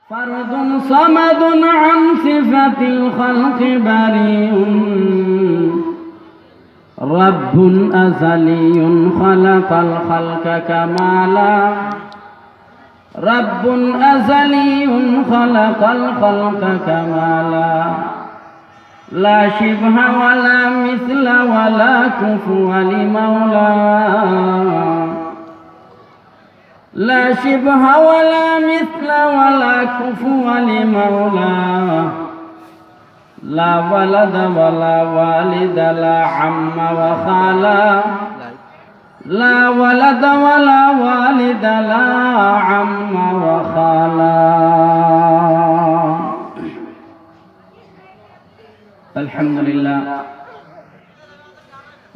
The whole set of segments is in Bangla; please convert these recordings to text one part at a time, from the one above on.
فرد صمد عن صفة الخلق بريء رب أزلي خلق الخلق كمالا رب أزلي خلق الخلق كمالا لا شبه ولا مثل ولا كفو لمولى لا شبه ولا مثل ولا كفو لمولى لا ولد ولا والد لا عم وخالا لا ولد ولا والد لا عم وخالا الحمد لله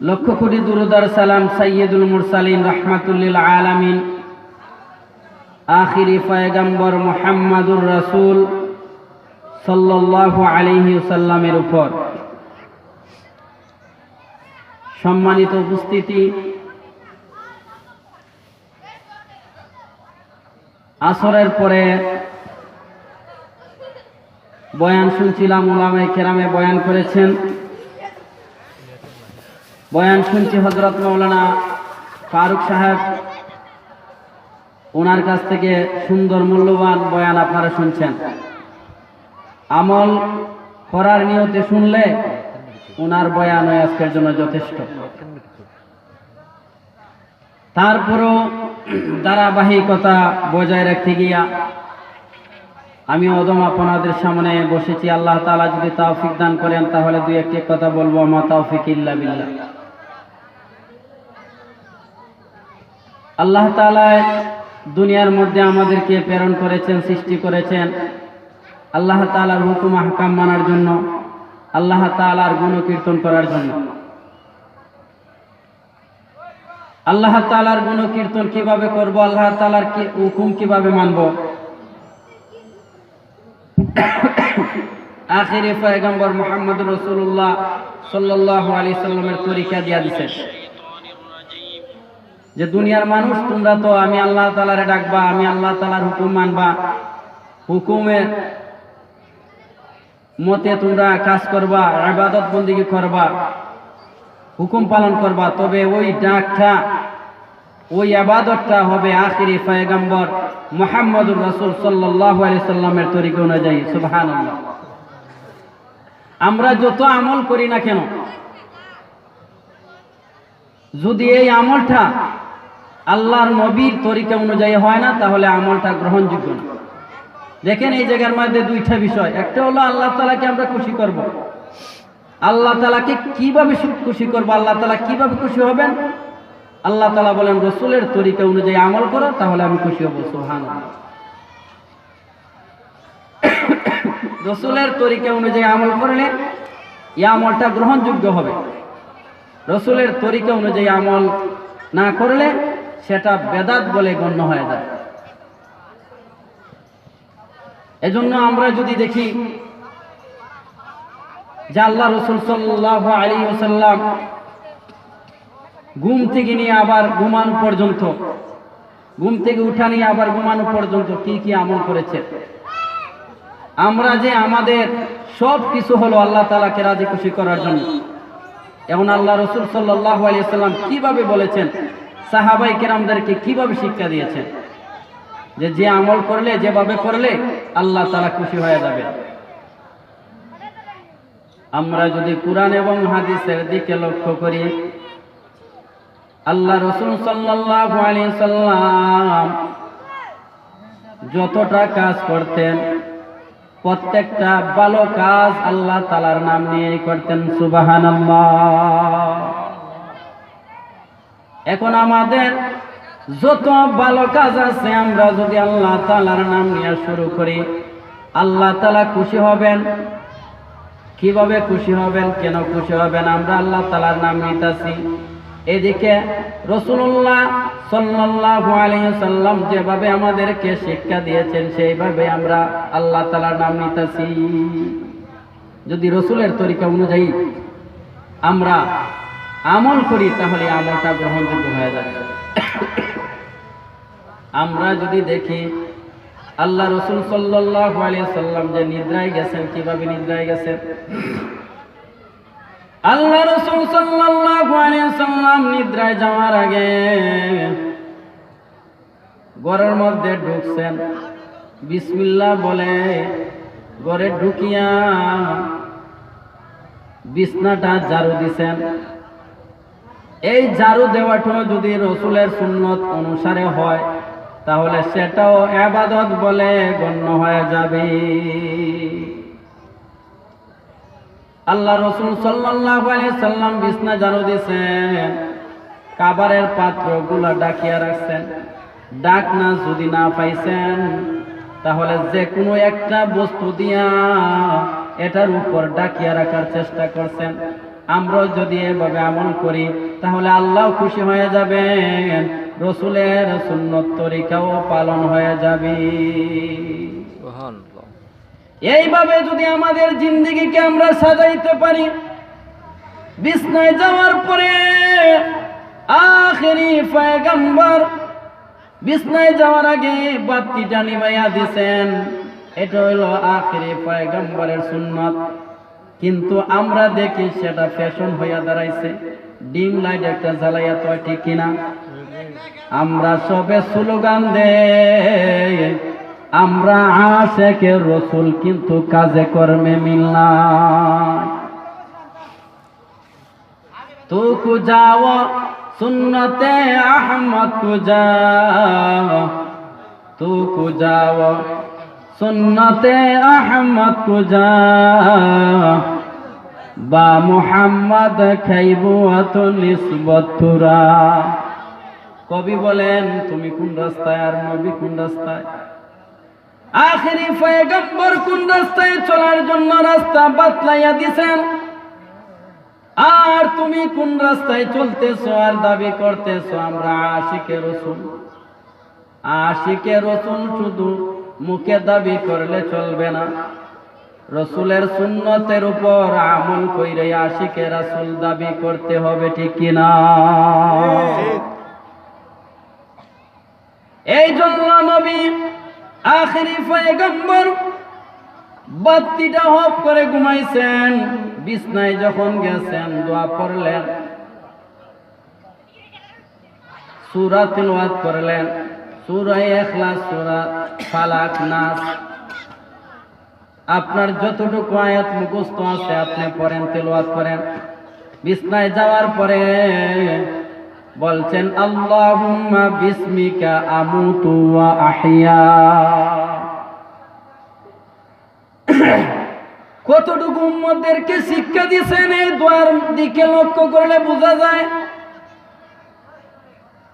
লক্ষ কোটি দুরুদার সালাম সাইয়্যিদুল মুরসালিন রাহমাতুল লিল আলামিন আখিরি পয়গম্বর মুহাম্মাদুর রাসূল সাল্লাল্লাহু আলাইহি ওয়াসাল্লামের উপর। সম্মানিত উপস্থিতি, আসরের পরে বয়ান শুনছিলাম, উলামায়ে কেরামে বয়ান করেছেন। বয়ান শুনছি হযরত মাওলানা ফারুক সাহেব, ওনার কাছ থেকে সুন্দর মূল্যবান বয়ান আপনারা শুনছেন। আমল করার নিয়তে শুনলে ওনার বয়ান আজকের জন্য যথেষ্ট। তারপরও ধারাবাহিকতা বজায় রাখতে গিয়া আমি অদম আপনাদের সামনে বসেছি। আল্লাহ তাআলা যদি তৌফিক দান করেন তাহলে দুই একটি কথা বলবো। মা তৌফিক ইল্লা বিল্লাহ। আল্লাহ তাআলা দুনিয়ার মধ্যে আমাদেরকে প্রেরণ করেছেন, সৃষ্টি করেছেন আল্লাহ তাআলার হুকুম আহকাম মানার জন্য, আল্লাহ তাআলার গুণকীর্তন করার জন্য। আল্লাহ তাআলার গুণকীর্তন কিভাবে করব, আল্লাহ তাআলার হুকুম কিভাবে মানব, আখিরি পয়গম্বর মুহাম্মদুর রাসূলুল্লাহ সাল্লাল্লাহু আলাইহি সাল্লামের তরিকা দিয়া দিয়েছেন যে দুনিয়ার মানুষ তোমরা তো আমি আল্লাহ তাআলারে ডাকবা, আমি আল্লাহ তাআলার হুকুম মানবা, হুকুমের মতে তোমরা কাজ করবা, ইবাদত বন্দেগী করবা, হুকুম পালন করবা। তবে ওই ডাকটা, ওই ইবাদতটা হবে আখিরি পয়গম্বর মুহাম্মদুর রাসূল সাল্লাল্লাহু আলাইহি সাল্লামের তরিকা অনুযায়ী। সুবহানাল্লাহ। আমরা যত আমল করি না কেন, যদি এই আমলটা আল্লাহর নবীর তরিকা অনুযায়ী হয় না তাহলে আমলটা গ্রহণযোগ্য না। দেখেন এই জায়গার মধ্যে দুইটা বিষয়। একটা হলো আল্লাহ তাআলাকে আমরা খুশি করব। আল্লাহ তাআলাকে কিভাবে খুশি করব, আল্লাহ তাআলা কিভাবে খুশি হবেন? আল্লাহ তাআলা বলেন রাসূলের তরিকা অনুযায়ী আমল করো তাহলে আমি খুশি হব। সুবহানাল্লাহ। রাসূলের তরিকা অনুযায়ী আমল করলে এই আমলটা গ্রহণযোগ্য হবে। রাসূলের তরিকা অনুযায়ী আমল না করলে সেটা বেদাত বলে গণ্য হয়ে যায়। এজন্য আমরা যদি দেখি যে আল্লাহ রাসূল সাল্লাল্লাহু আলাইহি ওয়াসাল্লাম ঘুম থেকে নিয়ে আবার ঘুমানো পর্যন্ত, ঘুম থেকে উঠা নিয়ে আবার ঘুমানো পর্যন্ত কি কি আমল করেছে। আমরা যে আমাদের সব কিছু হলো আল্লাহ তাআলাকে রাজি খুশি করার জন্য। এখন আল্লাহ রাসূল সাল্লাল্লাহু আলাইহি ওয়াসাল্লাম কিভাবে বলেছেন, সাহাবায়ে কেরামদেরকে কিভাবে শিক্ষা দিয়েছেন যে যে আমল করলে, যেভাবে করলে আল্লাহ তাআলা খুশি হয়ে যাবে। আমরা যদি কুরআন এবং হাদিসের দিকে লক্ষ্য করি, আল্লাহ রাসূল সাল্লাল্লাহু আলাইহি ওয়াসাল্লাম যতটা কাজ করতেন প্রত্যেকটা ভালো কাজ আল্লাহ তাআলার নাম নিয়ে করতেন। সুবহানাল্লাহ। এখন আমাদের যত ভালো কাজ আছে আমরা যদি আল্লাহ তাআলার নাম নিয়ে শুরু করি, আল্লাহ তাআলা খুশি হবেন। কিভাবে খুশি হবেন, কেন খুশি হবেন? আমরা আল্লাহ তাআলার নাম নিতেছি, এদিকে রাসূলুল্লাহ সাল্লাল্লাহু আলাইহি ওয়াসাল্লাম যেভাবে আমাদেরকে শিক্ষা দিয়েছেন সেইভাবে আমরা আল্লাহ তাআলার নাম নিতেছি। যদি রাসূলের তরিকা অনুযায়ী আমরা আমল করি তাহলে আমলটা গ্রহণযোগ্য হয়ে যাবে। আমরা যদি দেখি আল্লাহ রাসূল সাল্লাল্লাহু আলাইহি সাল্লাম যে নিদ্রায় গেছেন, কিভাবে নিদ্রায় গেছেন? আল্লাহ রাসূল সাল্লাল্লাহু আলাইহি সাল্লাম নিদ্রায় যাওয়ার আগে ঘরের মধ্যে ঢুকছেন, বিসমিল্লাহ বলে ঘরে ঢুকিয়া বিছনাটা ঝাড়ু দিছেন। এই ঝাড়ু দেওয়াটা যদি রাসূলের সুন্নত অনুসারে হয় তাহলে সেটাও ইবাদত বলে গণ্য হয়ে যাবে। আল্লাহ রাসূল সাল্লাল্লাহু আলাইহি সাল্লাম বিছনা ঝাড়ু দিছেন, খাবারের পাত্রগুলো ডাকিয়া রাখছেন। ডাক না যদি না পাইছেন তাহলে যে কোনো একটা বস্তু দিয়া এটার উপর ডাকিয়া রাখার চেষ্টা করছেন। আমরা যদি এভাবে আমল করি তাহলে আল্লাহ খুশি হয়ে যাবেন, রাসূলের সুন্নত তরিকাও পালন হয়ে যাবে। সুবহানাল্লাহ। এইভাবে যদি আমাদের জিন্দেগিকে আমরা সাজাইতে পারি, বিছনায় যাওয়ার পরে আখেরি পয়গম্বর বিছনায় যাওয়ার আগে বাতিটা নিভাইয়া দিছেন, এটা হলো আখেরি পয়গম্বরের সুন্নাত। কিন্তু আমরা দেখি সেটা ফ্যাশন হইয়া দাঁড়াইছে, ডিম লাইট একটা জ্বালাইয়া, তো ঠিক কিনা? আমরা সবে স্লোগান দেই আমরা আশিকে রাসূল, কিন্তু কাজে কর্মে মিল নাই। তু কুজাও সুন্নতে আহমদ কুজা, তু কুজাও সুন্নতে আহমদ কুজা, বা মুহাম্মদ খাইবুয়াত নিসবত তুরা। কবি বলেন তুমি কোন রাস্তায় আর নবী কোন রাস্তায়? আখেরি পয়গম্বর কোন রাস্তায় চলার জন্য রাস্তা বাতলাইয়া দিছেন, আর তুমি কোন রাস্তায় চলতেছো আর দাবি করতেছো আমরা আশিকে রাসূল। আশিকে রাসূল শুধু মুখে দাবি করলে চলবে না, রাসূলের সুন্নতের উপর আমল কইরে আশিকে রাসূল দাবি করতে হবে, ঠিক কিনা? এই জন্য নবী আখেরি পয়গম্বর বাতিটা হপ করে ঘুমাইছেন, বিছনায় যখন গেছেন দোয়া পড়লেন, সূরা তিলাওয়াত করলেন, সূরা ইখলাস, সূরা ফালাক, নাস। আপনার যতটুকু আয়াত মুখস্থ আছে আপনি পড়েন, তিলাওয়াত করেন। বিছনায় যাওয়ার পরে বলছেন আল্লাহুম্মা বিসমিকা আমুতু ওয়া আহইয়া। কতটুকু উম্মতদেরকে শিক্ষা দিয়েছেন এই দোয়ার দিকে লক্ষ্য করলে বোঝা যায়।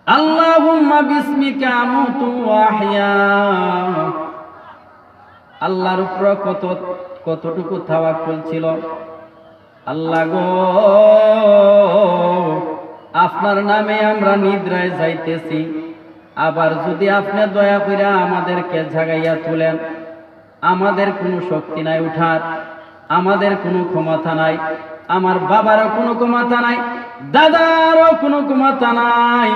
আল্লাহুম্মা বিসমিকা আমুতু ওয়া আহইয়া, আল্লাহর উপর কতটুকু তাওয়াক্কুল ছিল। আল্লাহ গো, আপনার নামে আমরা নিদ্রায় যাইতেছি, আবার যদি আপনি দয়া করে আমাদেরকে জাগাইয়া তুলেন, আমাদের কোনো শক্তি নাই উঠার, আমাদের কোনো ক্ষমতা নাই, আমার বাবারও কোনো ক্ষমতা নাই, দাদারও কোনো ক্ষমতা নাই,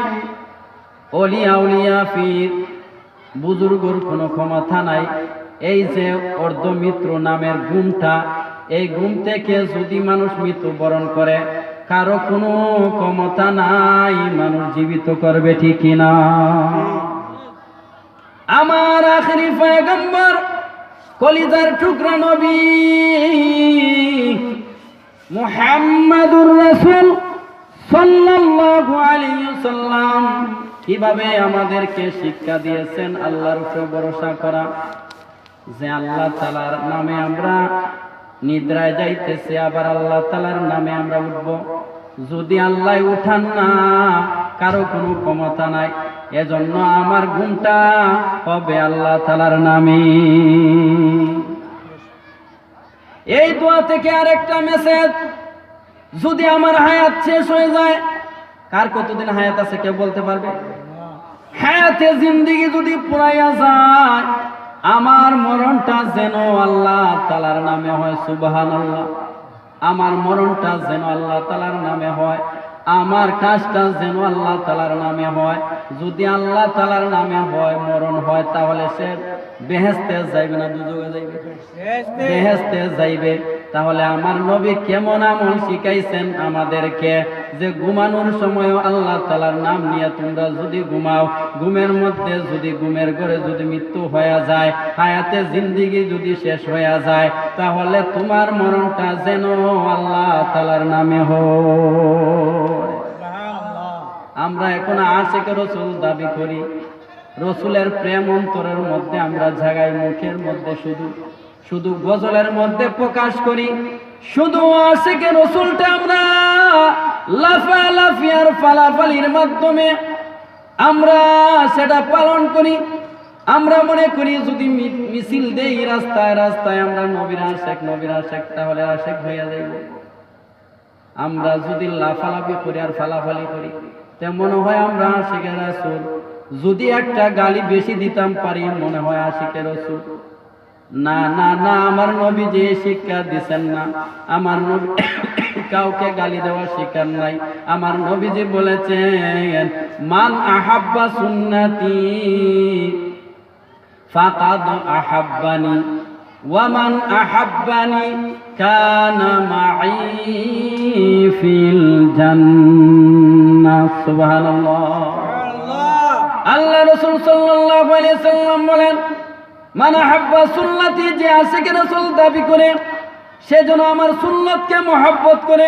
ওলিয়া উলিয়া পীর বুজুর্গর কোনো ক্ষমতা নাই। এই যে অর্ধমিত্র নামের গুণটা, এই গুণ থেকে যদি মানুষ মৃত্যুবরণ করে কারো কোনো ক্ষমতা নাই মানুষ জীবিত করবে, ঠিক কিনা? আমার আখেরি পয়গম্বর কলিজার টুকরা নবী মুহাম্মাদুর রাসূল সাল্লাল্লাহু আলাইহি ওয়াসাল্লাম কিভাবে আমাদেরকে শিক্ষা দিয়েছেন আল্লাহর উপর ভরসা করা, যে আল্লাহ তাআলার নামে আমরা নিদ্রায় যাইতেছি, আবার আল্লাহ তাআলার নামে আমরা উঠব। যদি আল্লাহ উঠান না, কারো কোনো ক্ষমতা নাই, এজন্য আমার ঘুমটা হবে আল্লাহ তাআলার নামে। এই দোয়া থেকে আরেকটা মেসেজ, যদি আমার হায়াত শেষ হয়ে যায়, কার কতদিন হায়াত আছে কেউ বলতে পারবে? হায়াতে জিন্দেগি যদি পুরাইয়া যায়, আমার মরণটা যেন আল্লাহ তাআলার নামে হয়, সুবহানাল্লাহ। আমার মরণটা যেন আল্লাহ তাআলার নামে হয়, আমার কাজটা যেন আল্লাহ তাআলার নামে হয়। যদি আল্লাহ তাআলার নামে হয় মরণ হয়, তাহলে সে বেহেশতে যাইবে না দুজকে যাইবে? বেহেশতে যাইবে। তাহলে আমার নবী কেমন আমল শিখাইছেন আমাদেরকে, যে ঘুমানোর সময় আল্লাহ তাআলার নাম নিয়ে তোমরা যদি ঘুমাও, ঘুমের মধ্যে যদি ঘুমের ঘরে যদি মৃত্যু হয়ে যায়, হায়াতে জিন্দেগি যদি শেষ হয়ে যায়, তাহলে তোমার মরণটা যেন আল্লাহ তাআলার নামে হয়। আমরা এখন আশিকে রাসূল দাবি করি, রসুলের প্রেম অন্তরের মধ্যে আমরা জাগাই, মুখের মধ্যে শুধু শুধু গজলের মধ্যে প্রকাশ করি, শুধু আশিকে রসুলটা আমরা লাফালাফি আর ফালাফালির মাধ্যমে আমরা সেটা পালন করি। আমরা মনে করি যদি মিছিল দেই রাস্তায় রাস্তায় আমরা নবীর আশেক তাহলে আশেক হইয়া যাইব। আমরা যদি লাফালাফি করি আর ফালাফালি করি, তে মনে হয় আমরা আশিকে রাসূল। যদি একটা গালি বেশি দিতাম পারি, মনে হয় আশিকে রাসূল। না না না, আমার নবী যে শিক্ষা দিচ্ছেন না, আমার নবী কাউকে গালি দেওয়া শিখান নাই। আমার নবীজি বলেছেন, মান আহাব্বা সুন্নতি ফাকাদ আহাব্বানি ওয়া মান আহাব্বানি কানা মাই ফিল জান্নাহ। সুবহানাল্লাহ। আল্লাহ রাসূল সাল্লাল্লাহু আলাইহি সাল্লাম বলেন, মান আহাব্বা সুন্নতি, যে আশিকে রাসূল দাবি করে সে যেন আমার সুন্নতকে মহব্বত করে।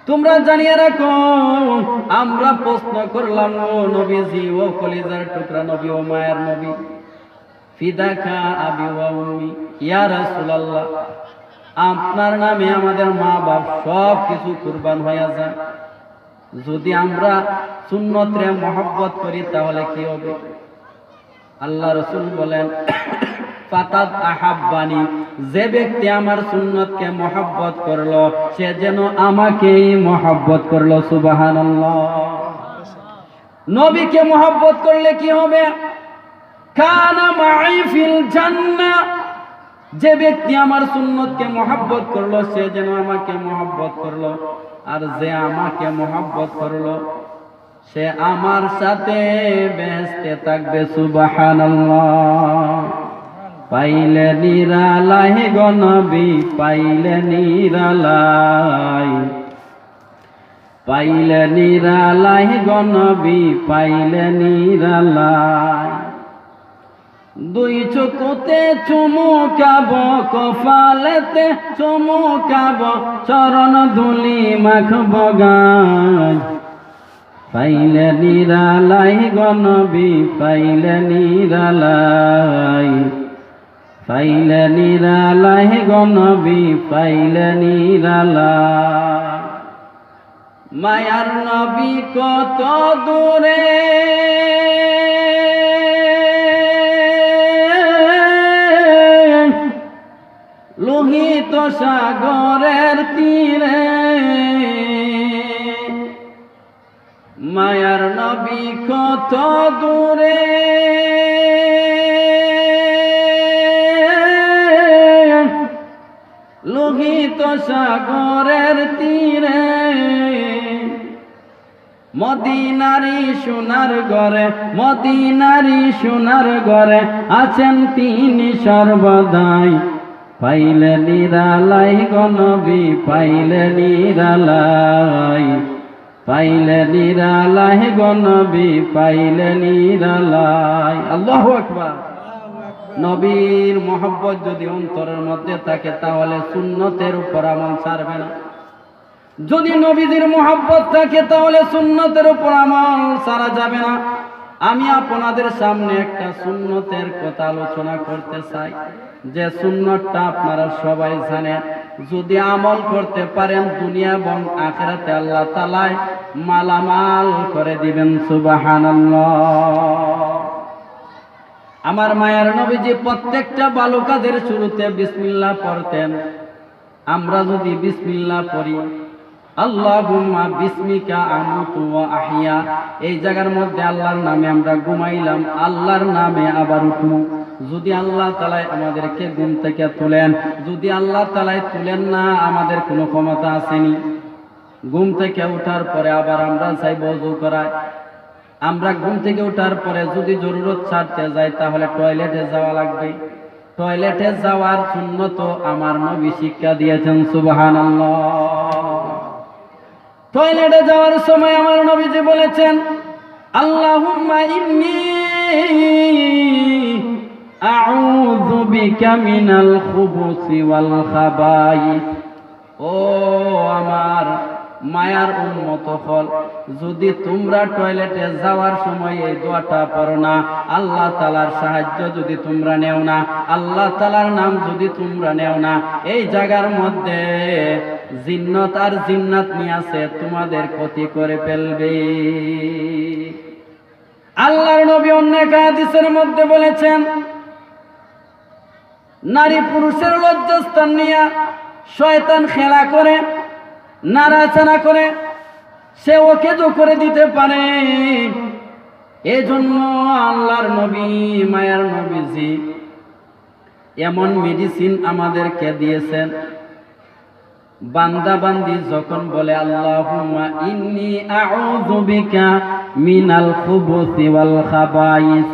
তোমরা জানিয়ে রাখো, আমরা প্রশ্ন করলাম, ও নবীজি, ও কলিজার টুকরা নবী, ও মায়ের নবী, ফিদাকা আবি ওয়া উম্মি, ইয়া রাসূলুল্লাহ, আপনার নামে আমাদের মা বাপ সব কিছু কুরবান হয়ে যায়। যদি আমরা সুন্নতরে মহব্বত করি তাহলে কি হবে? আল্লাহ রাসূল বলেন, ফাকাদ আহাব্বানি, যে ব্যক্তি আমার সুন্নতকে মহব্বত করলো সে যেন আমাকেই মহব্বত করলো। সুবহানাল্লাহ। নবীকে মহব্বত করলে কি হবে? কানা মাই ফিল জান্নাহ, যে ব্যক্তি আমার সুন্নতকে মহব্বত করলো সে যেন আমাকে মহব্বত করলো, আর যে আমাকে মহব্বত করলো সে আমার সাথে বেহেশতে থাকবে। সুবহানাল্লাহ। পাইলে নিরালাই গো নবী, পাইলে নিরালাই, পাইলে নিরালাই গো নবী, পাইলে নিরালাই। দুই চোখতে চুমুকাব, কপালেতে চুমুকাব, চরণ ধুলি মাখব গায়। পাইলে নিরালাই গো নবী, পাইলে নিরালাই, পাইলে নিরালাই গো নবী, পাইলে নিরালাই। মায়ার নবী কত দূরে, লোহিত সাগরের তীরে, মায়ার নবী কত দূরে, লোহিত সাগরের তীরে। মদিনারি সোনার ঘরে, মদিনারি সোনার ঘরে আছেন তিনি সর্বদাই। পাইলে নিরালাই গো নবী, পাইলে নিরালাই, পাইলে নিরালাই গো নবী, পাইলে নিরালাই। আল্লাহু আকবার। নবীর মহব্বত যদি অন্তরের মধ্যে থাকে তাহলে সুন্নতের উপর আমল ছাড়বে না। যদি নবীজির মহব্বত থাকে তাহলে সুন্নতের উপর আমল ছাড়া যাবে না। আমি আপনাদের সামনে একটা সুন্নতের কথা আলোচনা করতে চাই, যে সুন্নতটা আপনারা সবাই জানেন। যদি আমল করতে পারেন দুনিয়া এবং আখিরাতে আল্লাহ তাআলা মালামাল করে দিবেন। সুবহানাল্লাহ। আমার মায়ের নবীজি প্রত্যেকটা ভালো কাজের শুরুতে বিসমিল্লাহ পড়তেন। আমরা যদি বিসমিল্লাহ পড়ি, আল্লাহুম্মা বিসমিকা আমুতু ওয়া আহইয়া, এই জায়গার মধ্যে আল্লাহর নামে আমরা ঘুমাইলাম, আল্লাহর নামে আবার উঠবো। যদি আল্লাহ তাআলা আমাদেরকে ঘুম থেকে তুলেন, যদি আল্লাহ তাআলা তুলেন না, আমাদের কোনো ক্ষমতা আসেনি। ঘুম থেকে ওঠার পরে আবার আমরা চাইব ওযু করায়, আমরা ঘুম থেকে ওঠার পরে যদি জরুরত ছাড়তে যাই তাহলে টয়লেটে যাওয়া লাগবে। টয়লেটে যাওয়ার সুন্নত আমার নবী শিক্ষা দিয়েছেন, সুবহানাল্লাহ। টয়লেটে যাওয়ার সময় আমার নবীজি বলেছেন, আল্লাহুম্মা ইন্নী আউযু বিকা মিনাল খুবুসি ওয়াল খাবাইস। ও আমার মায়ার উম্মত হল, যদি তোমরা টয়লেটে যাওয়ার সময় এই দোয়াটা পড়ো না, আল্লাহ তাআলার সাহায্য যদি তোমরা নেও না, আল্লাহ তাআলার নাম যদি তোমরা নেও না, এই জায়গার মধ্যে জিন্নত আর জিন্নাত নিয়ে আছে, তোমাদের ক্ষতি করে ফেলবে। আল্লাহর নবী অন্য এক হাদিসের মধ্যে বলেছেন, নারী পুরুষের লজ্জাস্থান নিয়ে শয়তান খেলা করে, নাড়াচাড়া করে, সে ওকে তো করে দিতে পারে। এজন্য আল্লাহর নবী, মায়ার নবীজি এমন মেডিসিন আমাদেরকে দিয়েছেন, বান্দা বান্দি যখন বলে আল্লাহুম্মা ইন্নী আউযু বিকা মিনাল খুবুসি ওয়াল খাবাইস,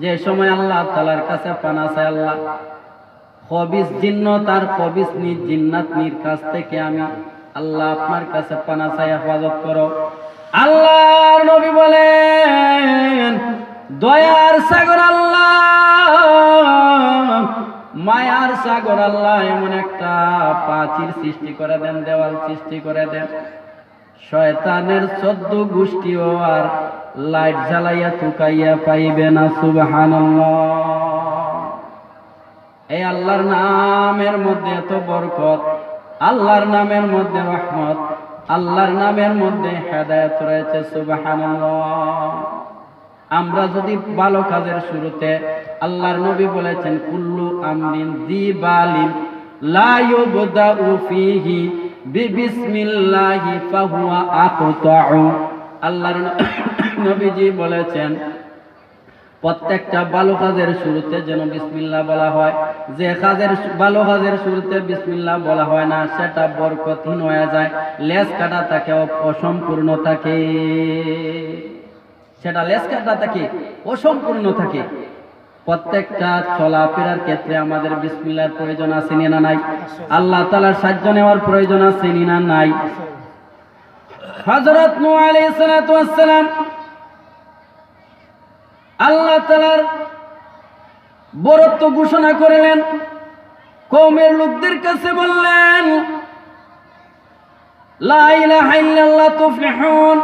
যে সময় আল্লাহ তাআলার কাছে পানা চায়, আল্লাহ খবিস জিন্নাত আর খবিস জিন্নাতনির কাছ থেকে আমি আল্লাহ আপনার কাছে পানা চাই, হেফাজত করো। আল্লাহর নবী বলেন, দয়ার সাগর আল্লাহ, মায়ার সাগর আল্লাহ এমন একটা প্রাচীর সৃষ্টি করে দেন, দেওয়াল সৃষ্টি করে দেন, শয়তানের 14 গোষ্ঠীও আর লাইট জ্বালাইয়া তুকাইয়া পাইবে না, সুবহানাল্লাহ। এই আল্লাহর নামের মধ্যে এত বরকত, আল্লাহর নামের মধ্যে রহমত, আল্লাহর নামের মধ্যে হেদায়েত রয়েছে, সুবহানাল্লাহ। আমরা যদি ভালো কাজের শুরুতে, আল্লাহর নবী বলেছেন, কুল্লু আমরিন যিবালিন লা ইউবদাউ ফীহি বিসমিল্লাহি ফাহুয়া আকতাউ। আল্লাহর নবীজি বলেছেন, প্রত্যেকটা ভালো কাজের শুরুতে যেন বিসমিল্লাহ বলা হয়। যে কাজের ভালো কাজের শুরুতে বিসমিল্লাহ বলা হয় না, সেটা বরকতহীন হয়ে যায়, লেজ কাটা থাকে, অসম্পূর্ণ থাকে, সেটা লেজ কাটা থাকে, অসম্পূর্ণ থাকে। প্রত্যেকটা চলাফেরার ক্ষেত্রে আমাদের বিসমিল্লাহর প্রয়োজন আছে না নাই? আল্লাহ তাআলার সাহায্য নেওয়ার প্রয়োজন আছে না নাই? হযরত নূহ আলাইহিস সালাতু ওয়াস সালাম আল্লাহ তাআলার বরত্ব ঘোষণা করলেন, কওমের লোকদের কাছে বললেন, লা ইলাহা ইল্লাল্লাহ তুফলিহুন,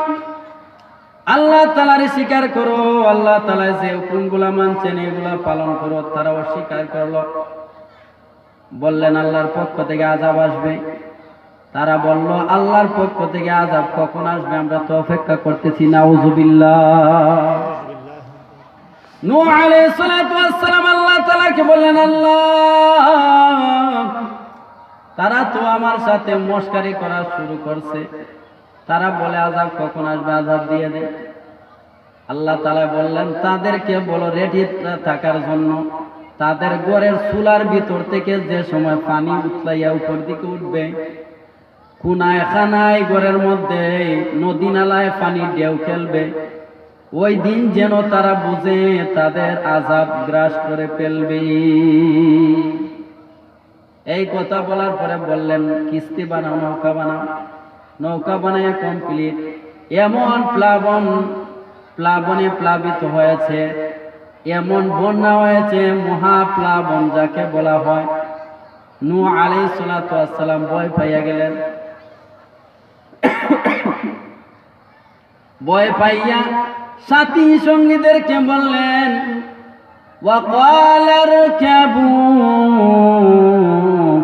আল্লাহ তাআলার স্বীকার করো, আল্লাহ তাআলা যে হুকুমগুলো মানছেন এগুলা পালন করো। তারা অস্বীকার করলো, বললেন আল্লাহর পক্ষ থেকে আযাব আসবে। তারা বলল, আল্লাহর পক্ষ থেকে আযাব কখন আসবে, আমরা তো অপেক্ষা করতেছি, নাউযুবিল্লাহ। নূহ আলাইহিস সালাতু ওয়াস সালাম আল্লাহ তাআলাকে বললেন, আল্লাহ তারা তো আমার সাথে মশকারি করা শুরু করছে, তারা বলে আযাব কখন আসবে, আযাব দিয়ে দে। আল্লাহ তাআলা বললেন, তাদেরকে বলো রেডি থাকার জন্য, তাদের ঘরের চুলার ভিতর থেকে যে সময় পানি উতলাইয়া উপর দিকে উঠবে, কোনায় খানায় ঘরের মধ্যে নদী নালায় পানি ঢেউ খেলবে, ওই দিন যেন তারা বুঝে তাদের আযাব গ্রাস করে ফেলবে। এই কথা বলার পরে বললেন, কিস্তি বানাও, নৌকা বানাও। নৌকা বানায় কমপ্লিট। এমন প্লাবনে প্লাবিত হয়েছে, এমন বন্যা হয়েছে, মহাপ্লাবন যাকে বলা হয়। নূহ আলাইহিস সালাতু ওয়াস সালাম ভয় পাইয়া গেলেন। ভয় পাইয়া সাথী সঙ্গীদেরকে বললেন, ওয়াকালা রকাবু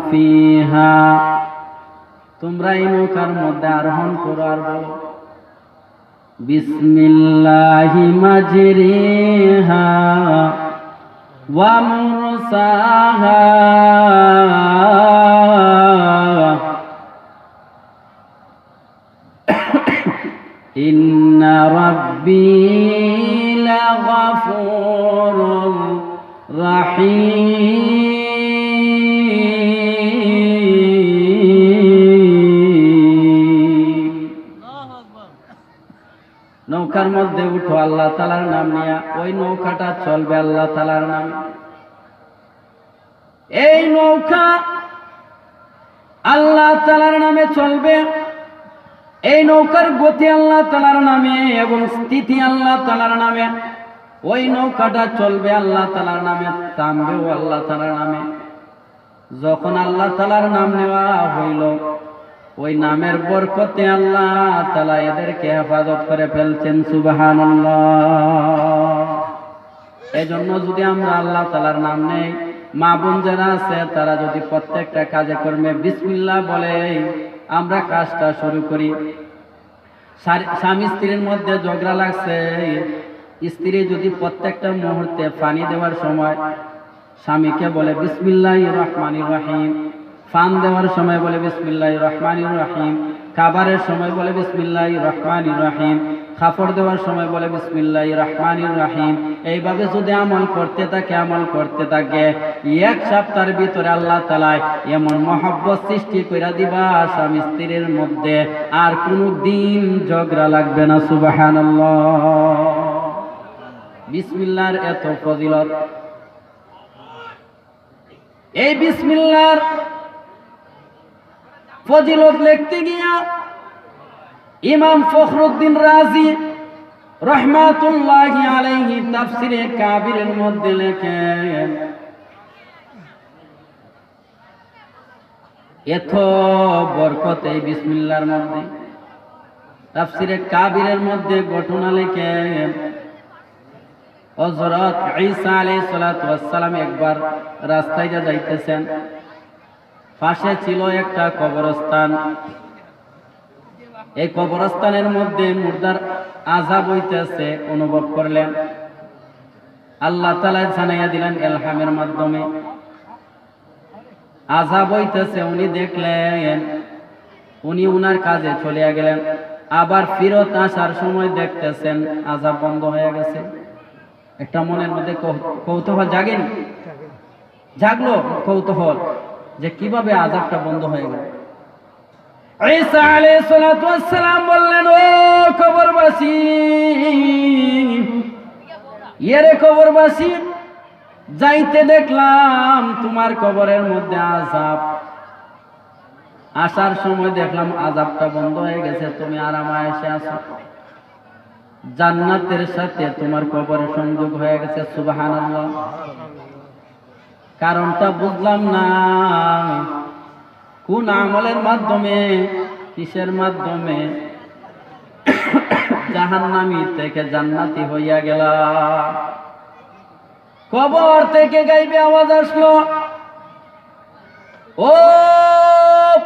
ফিহা, তোমরা এই নৌকার মধ্যে আরোহণ করো, আর বলো বিসমিল্লাহি মাজরিহা ওয়া মুরসাহা ইন্না রাব্বি লাগাফুরুর রাহিম। নৌকার মধ্যে উঠো আল্লাহ তাআলার নাম নিয়ে, ওই নৌকাটা চলবে আল্লাহ তাআলার নামে। এই নৌকা আল্লাহ তাআলার নামে চলবে, এই নৌকার গতি আল্লাহ তাআলার নামে এবং স্থিতি আল্লাহ তাআলার নামে। ওই নৌকাটা চলবে আল্লাহ তাআলার নামে, থামবেও আল্লাহ তাআলার নামে। যখন আল্লাহ তাআলার নাম নেওয়া হইল, ওই নামের বরকতে আল্লাহ তাআলা এদেরকে হেফাজত করে ফেলছেন। সুবহানাল্লাহ। এজন্য যদি আমরা আল্লাহ তাআলার নাম নেই, মা বোন যারা আছে তারা যদি প্রত্যেকটা কাজে কর্মে বিসমিল্লাহ বলে আমরা কাজটা শুরু করি। স্বামী স্ত্রীর মধ্যে ঝগড়া লাগছে, স্ত্রী যদি প্রত্যেকটা মুহূর্তে পানি দেওয়ার সময় স্বামীকে বলে বিসমিল্লাহির রহমানির রহিম, পান দেওয়ার সময় বলে বিসমিল্লাহির রহমানির রহিম, খাবারের সময় বলে বিসমিল্লাহির রহমানির রহিম, কাপড় দেওয়ার সময় বলে বিসমিল্লাহির রহমানির রহিম, এইভাবে যদি আমল করতে থাকে এক সপ্তাহের ভিতরে আল্লাহ তাআলা এমন মহব্বত সৃষ্টি কইরা দিবা স্বামী স্ত্রীর মধ্যে, আর কোনো দিন ঝগড়া লাগবে না। সুবহানাল্লাহ। বিসমিল্লাহর এত ফজিলত। এই বিসমিল্লাহর ফজিলত লিখতে গিয়া ইমাম ফখরুদ্দিন রাজি রহমাতুল্লাহি আলাইহি তাফসিরে কাবিরের মধ্যে লেখেন, এত বরকত এই বিসমিল্লাহর মধ্যে। তাফসিরে কাবিরের মধ্যে ঘটনা লেখেন, হযরত ঈসা আলাইহিস সালাতু ওয়াস সালাম একবার রাস্তায় যাইতেছেন, পাশে ছিল একটা কবরস্থান। এই কবরস্থানের মধ্যে মুর্দার আযাব হইতেছে অনুভব করলেন। আল্লাহ তাআলা জানাইয়া দিলেন ইলহামের মাধ্যমে, আযাব হইতেছে। উনি দেখলেন, উনি উনার কাজে চলে গেলেন। আবার ফিরত আসার সময় দেখতেছেন আযাব বন্ধ হয়ে গেছে। একটা মনের মধ্যে কৌতূহল জাগেনি? জাগলো কৌতূহল যে কিভাবে আযাবটা বন্ধ হয়ে গেল। ঈসা আলাইহিস সালাতু ওয়াস সালাম বললেন, ও কবরবাসী, এরে কবরবাসী, যাইতে দেখলাম তোমার কবরের মধ্যে আযাব, আসার সময় দেখলাম আযাবটা বন্ধ হয়ে গেছে, তুমি আরামায় এসে আছো, জান্নাতের সাথে তোমার কবরের সংযোগ হয়ে গেছে। সুবহানাল্লাহ। কারণটা বুঝলাম না, কোন আমলের মাধ্যমে, কিসের মাধ্যমে জাহান্নামী থেকে জান্নাতি হইয়া গেল। কবর থেকে গাইবে আওয়াজ আসলো, ও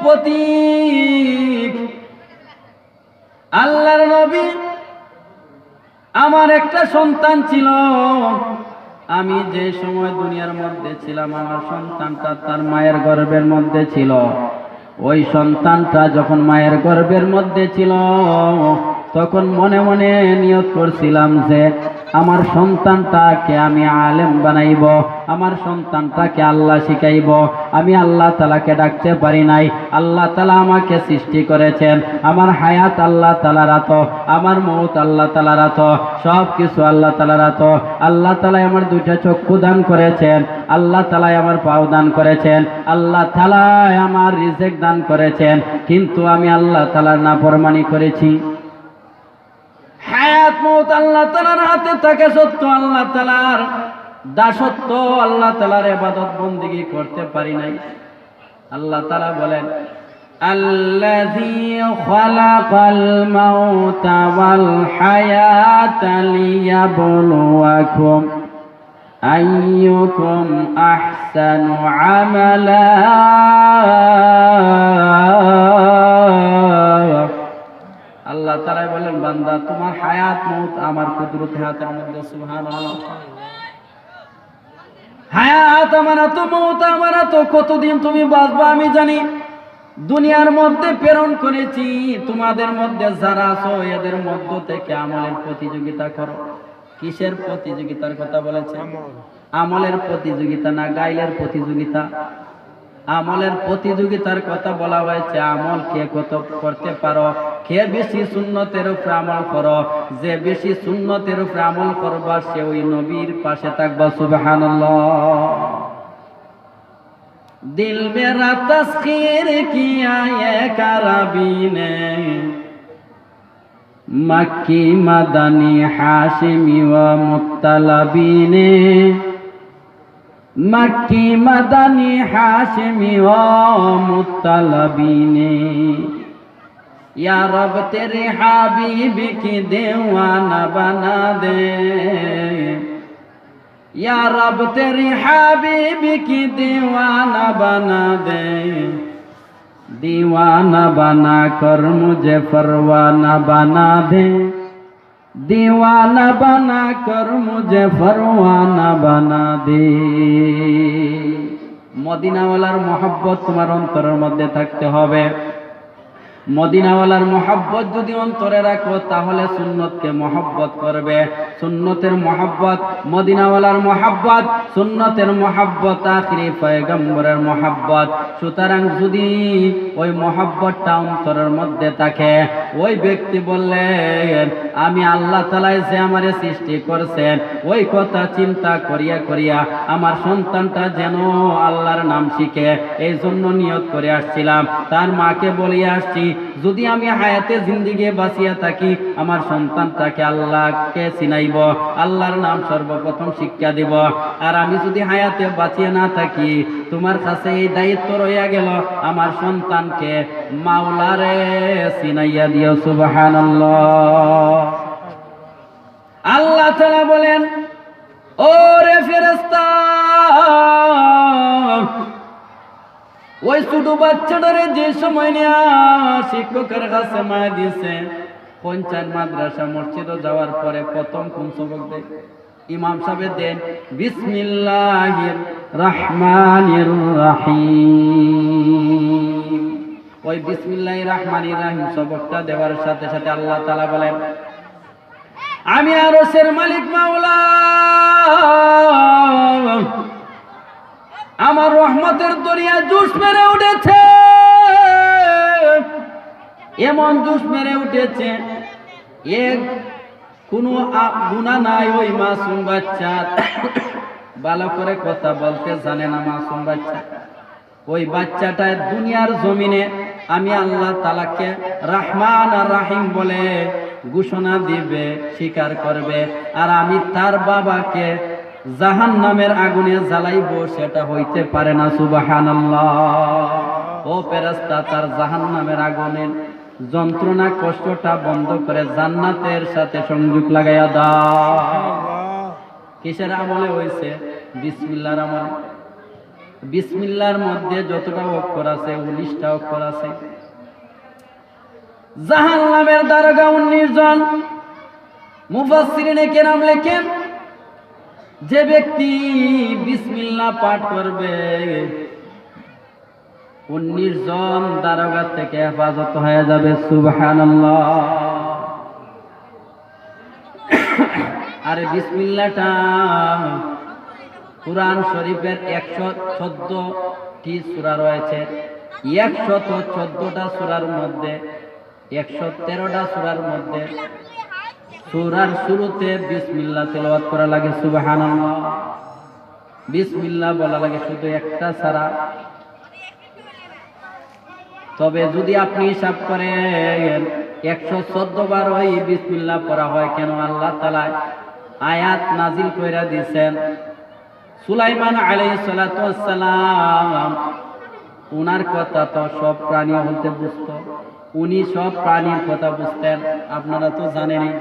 পথিক, আল্লাহর নবী, আমার একটা সন্তান ছিল, আমি যে সময় দুনিয়ার মধ্যে ছিলাম আমার সন্তানটা তার মায়ের গর্ভের মধ্যে ছিল। ওই সন্তানটা যখন মায়ের গর্ভের মধ্যে ছিল তখন মনে মনে নিয়ত করছিলাম যে আমার সন্তানটাকে আমি আলেম বানাইব, আমার সন্তানটাকে আল্লাহ শিখাইব। আমি আল্লাহ তাআলাকে ডাকতে পারি নাই। আল্লাহ তাআলা আমাকে সৃষ্টি করেছেন, আমার হায়াত আল্লাহ তাআলার হাত, আমার মওত আল্লাহ তাআলার হাত, সব কিছু আল্লাহ তাআলার হাত। আল্লাহ তাআলা আমার দুইটা চক্ষু দান করেছেন, আল্লাহ তাআলা আমার পাও দান করেছেন, আল্লাহ তাআলা আমার রিজিক দান করেছেন, কিন্তু আমি আল্লাহ তাআলার নাফরমানি করেছি। হায়াত মওত আল্লাহ তাআলার হাতে থাকে সত্য, আল্লাহ তাআলার দাসত্ব, আল্লাহ তাআলার ইবাদত বندگی করতে পারি নাই। আল্লাহ তাআলা বলেন, আল্লাযী খালাকাল মাউতা ওয়াল হায়াতা লিয়াবলুয়াকুম আইয়ুকুম আহসানু আমালা। আল্লাহ তাআলা বলেন, বান্দা তোমার হায়াত মওত আমার কুদরতের হাতের মধ্যে। সুবহানাল্লাহ। হায়াত আমার হাতে, মওত আমার হাতে, কতদিন তুমি বাঁচবে আমি জানি। দুনিয়ার মধ্যে প্রেরণ করেছি, তোমাদের মধ্যে যারা আছো এদের মধ্য থেকে আমলের প্রতিযোগিতা করো। কিসের প্রতিযোগিতার কথা বলেছে? আমলের প্রতিযোগিতা না, গাইলের প্রতিযোগিতা। আমলের প্রতিযোগিতার কথা বলা হয়েছে। আমল কে কত করতে পারো কে বেশি সুন্নতের উপরে আমল করো, যে বেশি সুন্নতের উপরে আমল করবা সে ওই নবীর পাশে থাকবা। সুবহানাল্লাহ। दिल मेरा तस्खीर किया ये कराबी ने, मक्की मदनी हाशिमी व मुत्तलबी ने, मक्की मदनी हाशिमी व मुत्तलबी ने, या रब तेरे हबीब की दीवाना बना दे, या रब तेरी हबीब की दीवाना बना दे, दीवाना बना कर मुझे परवाना बना दे, दीवाना बना कर मुझे परवाना बना दे। মদিনাওয়ালার মহব্বত তোমার অন্তরের মধ্যে থাকতে হবে। মদিনাওয়ালার মহব্বত যদি অন্তরে রাখো তাহলে সুন্নতকে মহব্বত করবে। সুন্নতের মহব্বত, মদিনাওয়ালার মহব্বত, সুন্নতের মহব্বত আখিরি পয়গম্বরের মহব্বত। সুতরাং যদি ওই মহব্বতটা অন্তরের মধ্যে থাকে, ওই ব্যক্তি বললেন আমি আল্লাহ তাআলাই যে আমারে সৃষ্টি করছেন ওই কথা চিন্তা করিয়া করিয়া আমার সন্তানটা যেন আল্লাহর নাম শিখে, এই জন্য নিয়ত করে আসছিলাম। তার মাকে বলিয়া আসছি যদি আমি হায়াতে জিন্দিগি বাঁচিয়া থাকি আমার সন্তানটাকে আল্লাহকে চিনাইব, আল্লাহর নাম সর্বপ্রথম শিক্ষা দিব। আর আমি যদি হায়াতে বাঁচিয়ে না থাকি তোমার কাছে এই দায়িত্ব রইয়া গেল আমার সন্তানকে মাওলারে চিনাইয়া দিও। সুবহানাল্লাহ। আল্লাহ তাআলা বলেন ওরে ফেরেশতা, ওই ছোট বাচ্চাটারে যে সময় নিয়া শিক্ষকের কাছে মায়া দিয়েছে, পঞ্চায়েত মাদ্রাসা মসজিদে যাওয়ার পরে প্রথম কোন সবক দেয়? ইমাম সাহেব দেন বিসমিল্লাহির রহমানির রহিম। ওই বিসমিল্লাহির রহমানির রহিম সবকটা দেওয়ার সাথে সাথে আল্লাহ তাআলা বলেন আমি আরশের মালিক মাওলা আমার রহমতের দরিয়া জোশ মেরে উঠেছে, এমন জোশ মেরে উঠেছে এক কোনো গুনাহ নাই। ওই মাসুম বাচ্চা ভালো করে কথা বলতে জানে না, মাসুম বাচ্চা। ওই বাচ্চাটা দুনিয়ার জমিনে আমি আল্লাহ তাআলাকে রহমান আর রহিম বলে ঘোষণা দিবে, স্বীকার করবে, আর আমি তার বাবাকে জাহান্নামের আগুনে জ্বালাইবো, সেটা হইতে পারে না। সুবহানাল্লাহ। ও ফেরেশতা, তার জাহান্নামের আগুনের যন্ত্রণা কষ্টটা বন্ধ করে জান্নাতের সাথে সংযোগ লাগাইয়া দাও। কিসের আমলে হইছে? বিসমিল্লাহর আমলে। বিসমিল্লাহর মধ্যে যতটা অক্ষর আছে 19টা অক্ষর আছে। জাহান্নামের দারোগা 19 জন। মুফাসসিরিনে কেরাম লেখেন যে ব্যক্তি বিসমিল্লাহ পাঠ করবে 19 জন দারোগা থেকে হেফাজত হয়ে যাবে। সুবহানাল্লাহ। আরে বিসমিল্লাহটা কুরআন শরীফের 114টি সূরা রয়েছে। 114টা সূরার মধ্যে 113টা সূরার মধ্যে সূরার শুরুতে বিসমিল্লাহ তেলাওয়াত করা লাগে। সুবহানাল্লাহ। বিসমিল্লাহ বলা লাগে শুধু একটা ছাড়া। তবে যদি আপনি হিসাব করেন 114 বার ওই বিসমিল্লাহ পড়া হয় কেন? আল্লাহ তাআলা আয়াত নাজিল কইরা দিয়েছেন সুলাইমান আলাইহিস সালাতু ওয়াস সালাম উনার কথা তো সব প্রাণী বলতে বুঝতো, উনি সব প্রাণীর কথা বুঝতেন। আপনারা তো জানেনই,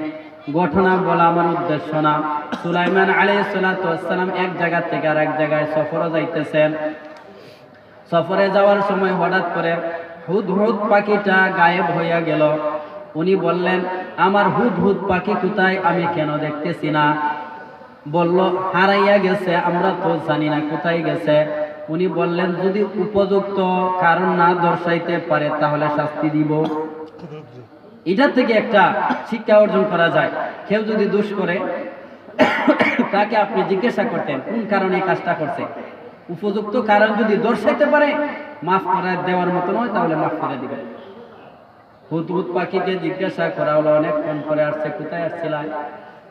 ঘটনা বলা আমার উদ্দেশ্য না। সুলাইমান আলাইহিস সালাতু ওয়াস সালাম এক জায়গা থেকে আরেক জায়গায় সফরে যাইতেছেন। সফরে যাওয়ার সময় হঠাৎ করে হুদহুদ পাখিটা গায়েব হইয়া গেল। উনি বললেন আমার হুদহুদ পাখি কোথায়? আমি কেন দেখতেছি না? বলল হারাইয়া গেছে, আমরা তো জানি না কোথায় গেছে। উনি বললেন যদি উপযুক্ত কারণ না দর্শাইতে পারে তাহলে শাস্তি দিব। এটা থেকে একটা শিক্ষা অর্জন করা যায়। কেউ যদি দোষ করে তাকে আপনি জিজ্ঞাসা করতেন কোন কারণে এই কাজটা করছে। উপযুক্ত কারণ যদি দর্শাইতে পারে মাফ করে দেওয়ার মতো নয় তাহলে মাফ করে দিবেন। হুদহুদ পাখিকে জিজ্ঞাসা করা হলো, অনেকক্ষণ পরে আসছে, কোথায় আসছিলাম?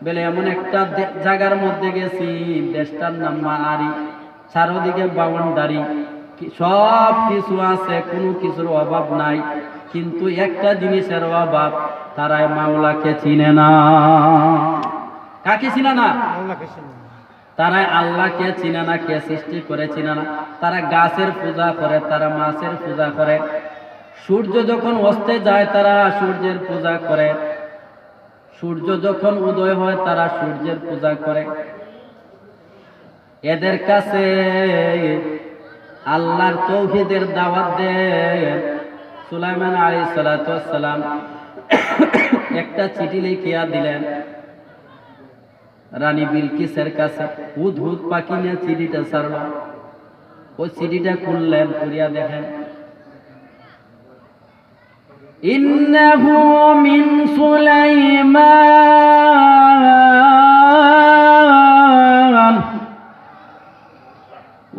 বলে এমন একটা জায়গার মধ্যে গেছি, দেশটার নাম মাআরি, চারদিকে বাউন্ডারি, সব কিছু আছে, কোনো কিছুর অভাব নাই, কিন্তু একটা জিনিসের অভাব, তারাই মাওলাকে চিনে না। কাকে চিনে না? তারা আল্লাহকে চিনে না, কে সৃষ্টি করে চিনে না। তারা গাছের পূজা করে, তারা মাছের পূজা করে, সূর্য যখন অস্তে যায় তারা সূর্যের পূজা করে, সূর্য যখন উদয় হয় তারা সূর্যের পূজা করে। এদের কাছে আল্লাহর তৌহিদের দাওয়াত দেন। সুলাইমান আলাইহিস সালাতু ওয়াস সালাম একটা চিঠি লিখিয়া দিলেন রানী বিলকিসের কাছে। হুদহুদ পাখি নিয়ে চিঠিটা ছাড়ল। ওই চিঠিটা খুললেন, খুলিয়া দেখেন, ইন্নাহু মিন সুলাইমান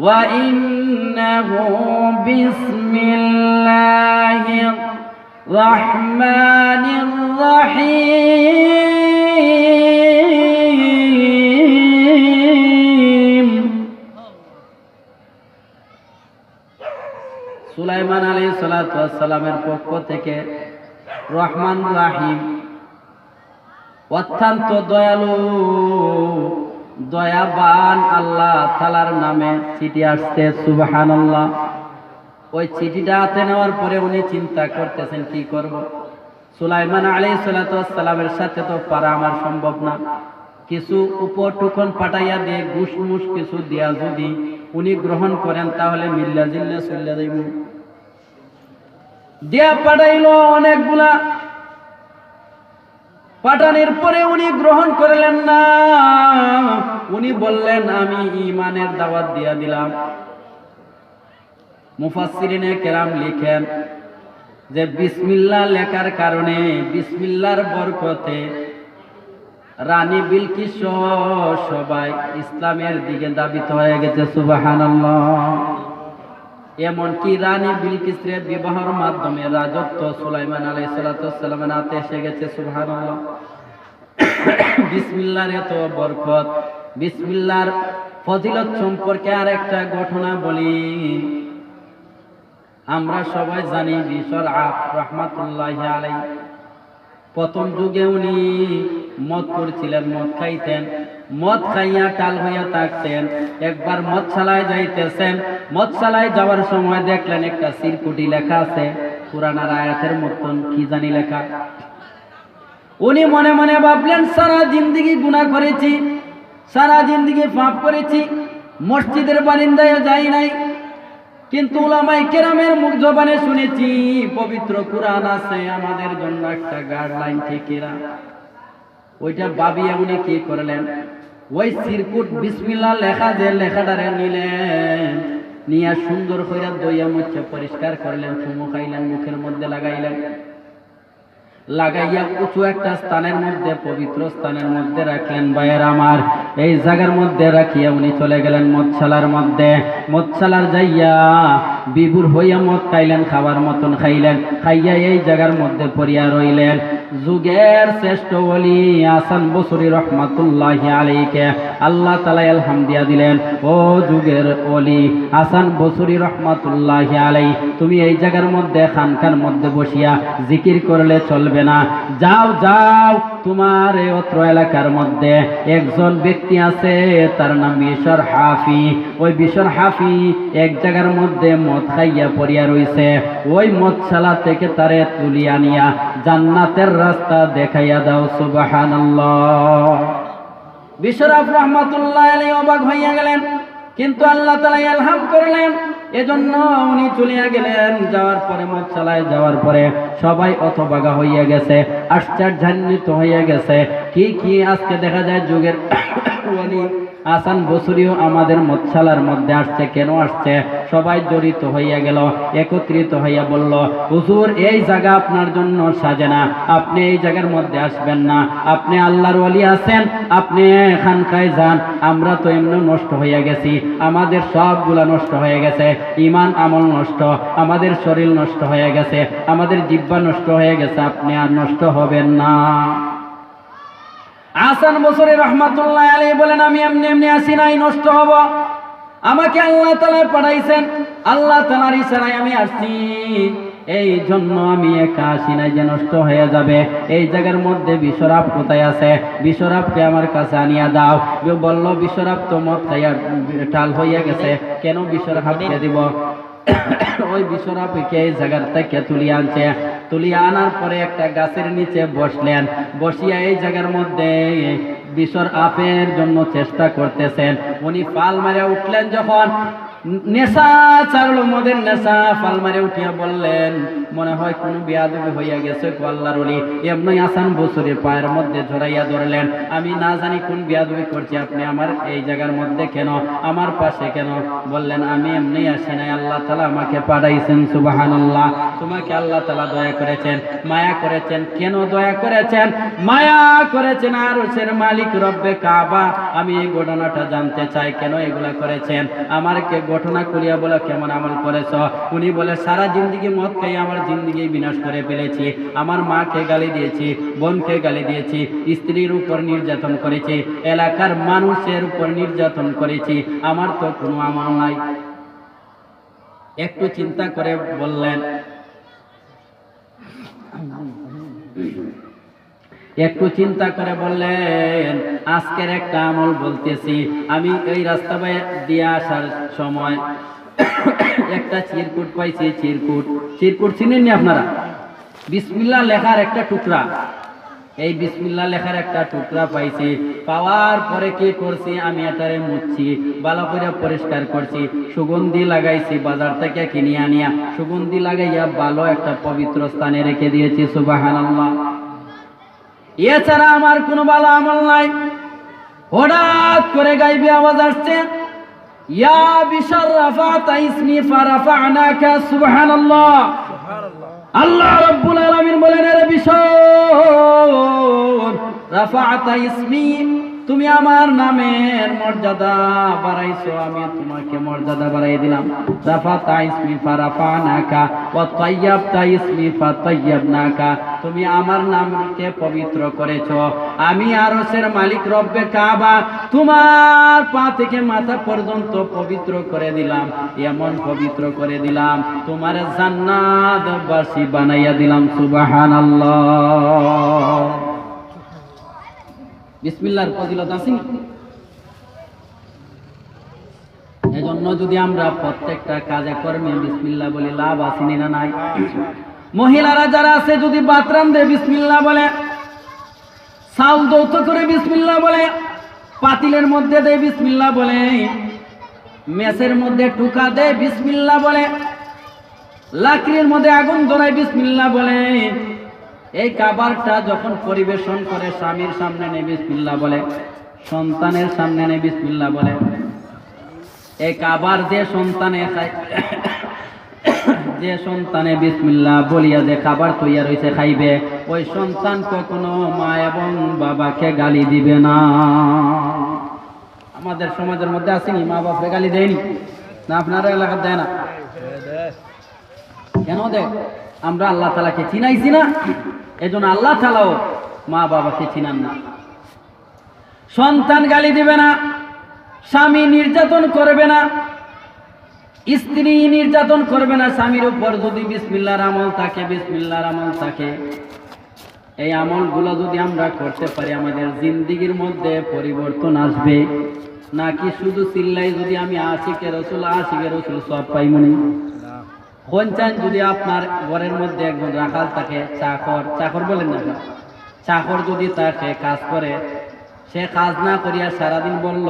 ওয়া ইন্নাহু বিসমিল্লাহির রাহমানির রাহিম। সুলাইমান আলাইহিস সালাতু ওয়াস সালামের পক্ষ থেকে রহমান রাহিম, অত্যন্ত দয়ালু দয়াবান আল্লাহ তাআলার নামে চিঠি আসছে। সুবহানাল্লাহ। ওই চিঠিটা হাতে নেওয়ার পরে উনি চিন্তা করতেছেন, কি করব। সুলাইমান আলাইহিস সালাতু ওয়াস সালামের সাথে তো পারা আমার সম্ভব না। কিছু উপটুকন পাঠাইয়া দিয়ে ঘুষমুষ কিছু দিয়া যদি উনি গ্রহণ করেন তাহলে মিল্লা জিল্লা চল্লা যাইব। দিয়া পাঠাইল অনেকগুলা, পাঠানোর পরে উনি গ্রহণ করলেন না। উনি বললেন, আমি ঈমানের দাওয়াত দিয়া দিলাম। মুফাসসিরিনে কেরাম লিখেন যে বিসমিল্লাহ লেখার কারণে, বিসমিল্লাহর বরকতে রানী বিলকিস সহ সবাই ইসলামের দিকে ধাবিত হয়ে গেছে। সুবহানাল্লাহ। এমনকি রানী বিলকিসের বিবাহের মাধ্যমে রাজত্ব সুলাইমান আলাইহিস সালাতু ওয়াস সালামের হাতে এসে গেছে। সুবহানাল্লাহ। বিসমিল্লাহর এত বরকত, বিসমিল্লাহর ফজিলত সম্পর্কে আরেকটা ঘটনা বলি। আমরা সবাই জানি বিশর আপ রহমাতুল্লাহি আলাইহি প্রথম যুগে উনি মদ করছিলেন, মদ খাইতেন, মদ খাইয়া টাল হইয়া থাকতেন। একবার মদশালায় যাইতেছেন, মদশালায় যাওয়ার সময় দেখলেন একটা চিরকুটি লেখা আছে, কুরআনের আয়াতের মতন কি জানি লেখা। উনি মনে মনে ভাবলেন, সারা জিন্দেগি গুনাহ করেছি, সারা জিন্দেগি পাপ করেছি, মসজিদের বারিন্দায় যাই নাই, কিন্তু উলামায়ে কেরামের মুখ জবানে শুনেছি পবিত্র কুরআন আছে, আমাদের জন্য একটা গাইডলাইন ঠিকরা। ওইটা ভাবিয়া উনি কি করলেন, ওই চিরকুট বিসমিল্লাহ লেখা যে লেখাটারে নিলেন, নিয়া সুন্দর কইরা দইয়া মুছে পরিষ্কার করলেন, চুমু খাইলেন, মুখের মধ্যে লাগাইলেন, লাগাইয়া উঁচু একটা স্থানের মধ্যে, পবিত্র স্থানের মধ্যে রাখলেন। ভাইয়ের আমার, এই জায়গার মধ্যে রাখিয়া উনি চলে গেলেন মদশালার মধ্যে। মদশালার যাইয়া বিভোর হইয়া মদ খাইলেন, খাবার মতন খাইলেন, খাইয়া এই জায়গার মধ্যে পড়িয়া রইলেন। যুগের শ্রেষ্ঠ ওলি হাসান বসরি রহমাতুল্লাহি আলাইহিকে আল্লাহ তাআলা ইলহাম দিয়া দিলেন, ও যুগের ওলি হাসান বসরি রহমাতুল্লাহি আলাইহি, তুমি এই জায়গার মধ্যে খানকার মধ্যে বসিয়া জিকির করলে চলবে না। যাও যাও, তোমার এই অত্র এলাকার মধ্যে একজন ব্যক্তি আছে, তার নাম বিশর হাফি। ওই বিশর হাফি এক জায়গার মধ্যে মদ খাইয়া পড়িয়া রইছে, ওই মদশালা থেকে তারে তুলিয়া নিয়া জান্নাতের রাস্তা দেখাইয়া দাও। সুবহানাল্লাহ। বিশর রহমাতুল্লাহ আলাইহি অবাক হইয়া গেলেন, কিন্তু আল্লাহ তাআলা ইলহাম করলেন, এজন্য উনি চলিয়া গেলেন। যাওয়ার পরে মদশালায় যাওয়ার পরে সবাই অতবাগা হইয়া গেছে, আশ্চর্যান্বিত হইয়া গেছে। কি কি আজকে দেখা যায় যুগের ওলি হাসান বসরিও আমাদের মদশালার মধ্যে আসছে, কেন আসছে? সবাই জড়িত হইয়া গেল, একত্রিত হইয়া বলল, হুজুর এই জায়গা আপনার জন্য সাজে না, আপনি এই জায়গার মধ্যে আসবেন না, আপনি আল্লাহর ওলি আছেন, আপনি খানকায় যান, আমরা তো এমনি নষ্ট হইয়া গেছি, আমাদের সবগুলা নষ্ট হয়ে গেছে, ঈমান আমল নষ্ট, আমাদের শরীর নষ্ট হয়ে গেছে, আমাদের জিহ্বা নষ্ট হয়ে গেছে, আপনি আর নষ্ট হবেন না। হাসান বসরি রহমাতুল্লাহ আলাইহি বলেন, আমি এমনি এমনি আসি নাই নষ্ট হব, আমাকে আল্লাহ তাআলা পাঠাইছেন, আল্লাহ তাআলার ইশারায় আমি আসছি, এই জন্য আমি একা আসি নাই যে নষ্ট হয়ে যাবে। এই জায়গার মধ্যে বিশরাব কোথায় আছে? বিশরাবকে আমার কাছে আনিয়া দাও। বলল বিশরাব তো মদ খাইয়া টাল হইয়া গেছে, কেন বিশরাবকে দিব? ওই বিশরাবকে এই জায়গার থেকে তুলিয়ে আনছে, তুলিয়ে আনার পরে একটা গাছের নিচে বসলেন, বসিয়া এই জায়গার মধ্যে বিশর আপের জন্য চেষ্টা করতেছেন। উনি ফাল মারে উঠলেন, যখন নেশা চারলো, মদের নেশা, ফাল মারে উঠিয়া বললেন, মনে হয় কোন বেয়াদবি হইয়া গেছে গো আল্লাহর ওলি। এমনি হাসান বসরির পায়ের মধ্যে জড়াইয়া ধরলেন, আমি না জানি কোন বেয়াদবি করছি, আপনি আমার এই জায়গার মধ্যে কেন, আমার পাশে কেন? বললেন, আমি এমনি আসি নাই, আল্লাহ তাআলা আমাকে পাঠাইছেন। সুবহানাল্লাহ। তোমাকে আল্লাহ তাআলা দয়া করেছেন, মায়া করেছেন। কেন দয়া করেছেন, মায়া করেছেন? আরশের মালিক রব্বে কাবা। আমি এই ঘটনাটা জানতে চাই, কেন এগুলা করেছেন? আমারকে ঘটনা করিয়া বলে কেমন আমল করেছ? উনি বলে, সারা জিন্দেগি মদ খাই আমার জিন্দেগি বিনাশ করে ফেলেছি, আমার মাকে গালি দিয়েছি, বোনকে গালি দিয়েছি, স্ত্রীর উপর নির্যাতন করেছি, এলাকার মানুষের উপর নির্যাতন করেছি, আমার তো কোনো আমল নাই। একটু চিন্তা করে বললেন, একটু চিন্তা করে বললেন, আজকের একটা আমল বলতেছি। আমি এই রাস্তা দিয়ে আসার সময় একটা চিরকুট পাইছি। চিরকুট চিনেননি আপনারা? বিসমিল্লাহ লেখার একটা টুকরা, এই বিসমিল্লাহ লেখার একটা টুকরা পাইছি। পাওয়ার পরে কি করছি, আমি এটারে মুছছি, ভালো করে পরিষ্কার করছি, সুগন্ধি লাগাইছি, বাজার থেকে কিনে আনিয়া সুগন্ধি লাগাইয়া ভালো একটা পবিত্র স্থানে রেখে দিয়েছি। সুবহানাল্লাহ। এছাড়া আমার কোনো ভালো আমল নাই। হঠাৎ করে গাইবে আওয়াজ আসছে, ইয়া বিশর রাফাতা ইসমি ফারাফানাকা। সুবহানাল্লাহ। আল্লাহ রাব্বুল আলামিন বলেন, রে বিশর, রাফাতা ইসমি, তুমি আমার নামের মর্যাদা বাড়াইছো, আমি তোমাকে মর্যাদা বাড়াই দিলাম। রাফাতা ইসমি ফারাফানাকা ওয়া তাইয়াবতা ইসমি ফাতাইয়াবনাকা, তুমি আমার নামকে পবিত্র করেছো, আমি আরশের মালিক রব্বে কাবা তোমার পা থেকে মাথা পর্যন্ত পবিত্র করে দিলাম, এমন পবিত্র করে দিলাম, তোমার জান্নাতবাসী বানাইয়া দিলাম। সুবহানাল্লাহ। বিসমিল্লাহর ফজিলত আছে। এজন্য যদি আমরা প্রত্যেকটা কাজে কর্মে বিসমিল্লাহ বলি, লাভ আসেনি না নাই? মহিলারা যারা আছে, যদি বাথরাম দেয় বিসমিল্লাহ বলে, চাউল দৌত করে বিসমিল্লাহ বলে, পাতিলের মধ্যে দেয় বিসমিল্লাহ বলে, মেসের মধ্যে টুকা দেয় বিসমিল্লাহ বলে, লাকড়ির মধ্যে আগুন ধরায় বিসমিল্লাহ বলে, এই খাবারটা যখন পরিবেশন করে স্বামীর সামনে নেই বিসমিল্লাহ বলে, সন্তানের সামনে নেই বিসমিল্লাহ বলে, এই খাবার যে সন্তানে খায়, যে সন্তানে বিসমিল্লাহ বলিয়া যে খাবার তৈরি হয়েছে খাইবে, ওই সন্তান কখনো মা এবং বাবাকে গালি দিবে না। আমাদের সমাজের মধ্যে আসেনি মা বাপকে গালি দেয়নি না? আপনারা এলাকার দেয় না? কেন দেয়? আমরা আল্লাহ তাআলাকে চিনাইছি না, এজন্য আল্লাহ তাআলাও মা বাবাকে চিনান না। সন্তান গালি দিবে না, স্বামী নির্যাতন করবে না, স্ত্রী নির্যাতন করবে না স্বামীর উপর। যদি বিসমিল্লাহর আমল থাকে, বিসমিল্লাহর আমল থাকে, এই আমলগুলো যদি আমরা করতে পারি, আমাদের জিন্দেগির মধ্যে পরিবর্তন আসবে। নাকি শুধু চিল্লাই যদি আমি আশিকে রসুল সব পাইমনি? কোনচান যদি আপনার ঘরের মধ্যে একজন রাখাল থাকে, চাকর বলেন না, চাকর যদি তাকে কাজ করে, সে কাজ না করিয়া সারাদিন বলল,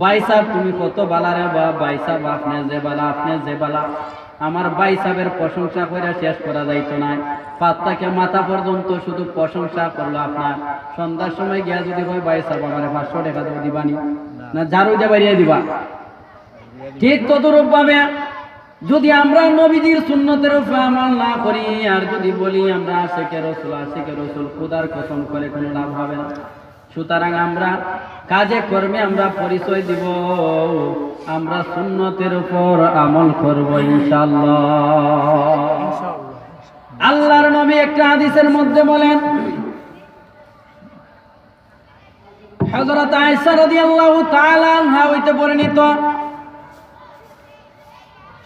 ভাই সাহেব তুমি কত বালা রে, বা ভাই সাহেব আপনি যে বালা, আপনি যে বালা, আমার ভাই সাহেবের প্রশংসা করে শেষ করা যাইতো না। পাত্তাকে মাথা পর্যন্ত শুধু প্রশংসা করলো আপনার। সন্ধ্যার সময় গিয়া যদি হয়, ভাই সাহেব আমার 500 টাকা দেবো, দিবানি না? ঝাড়ু দিয়ে বাড়িয়ে দিবা। ঠিক তদরূপ ভাবে যদি আমরা নবীজির সুন্নতের উপর আমল না করি, আর যদি বলি আমরা আশিকে রসুল, খোদার কসম করে কোনো লাভ হবে না। সুতরাং আমরা কাজে কর্মে আমরা পরিচয় দিব, আমরা সুন্নতের উপর আমল করব ইনশাআল্লাহ। আল্লাহর নবী একটা হাদিসের মধ্যে বলেন, হযরত আয়েশা রাদিয়াল্লাহু তাআলা আনহা হইতে বর্ণিত,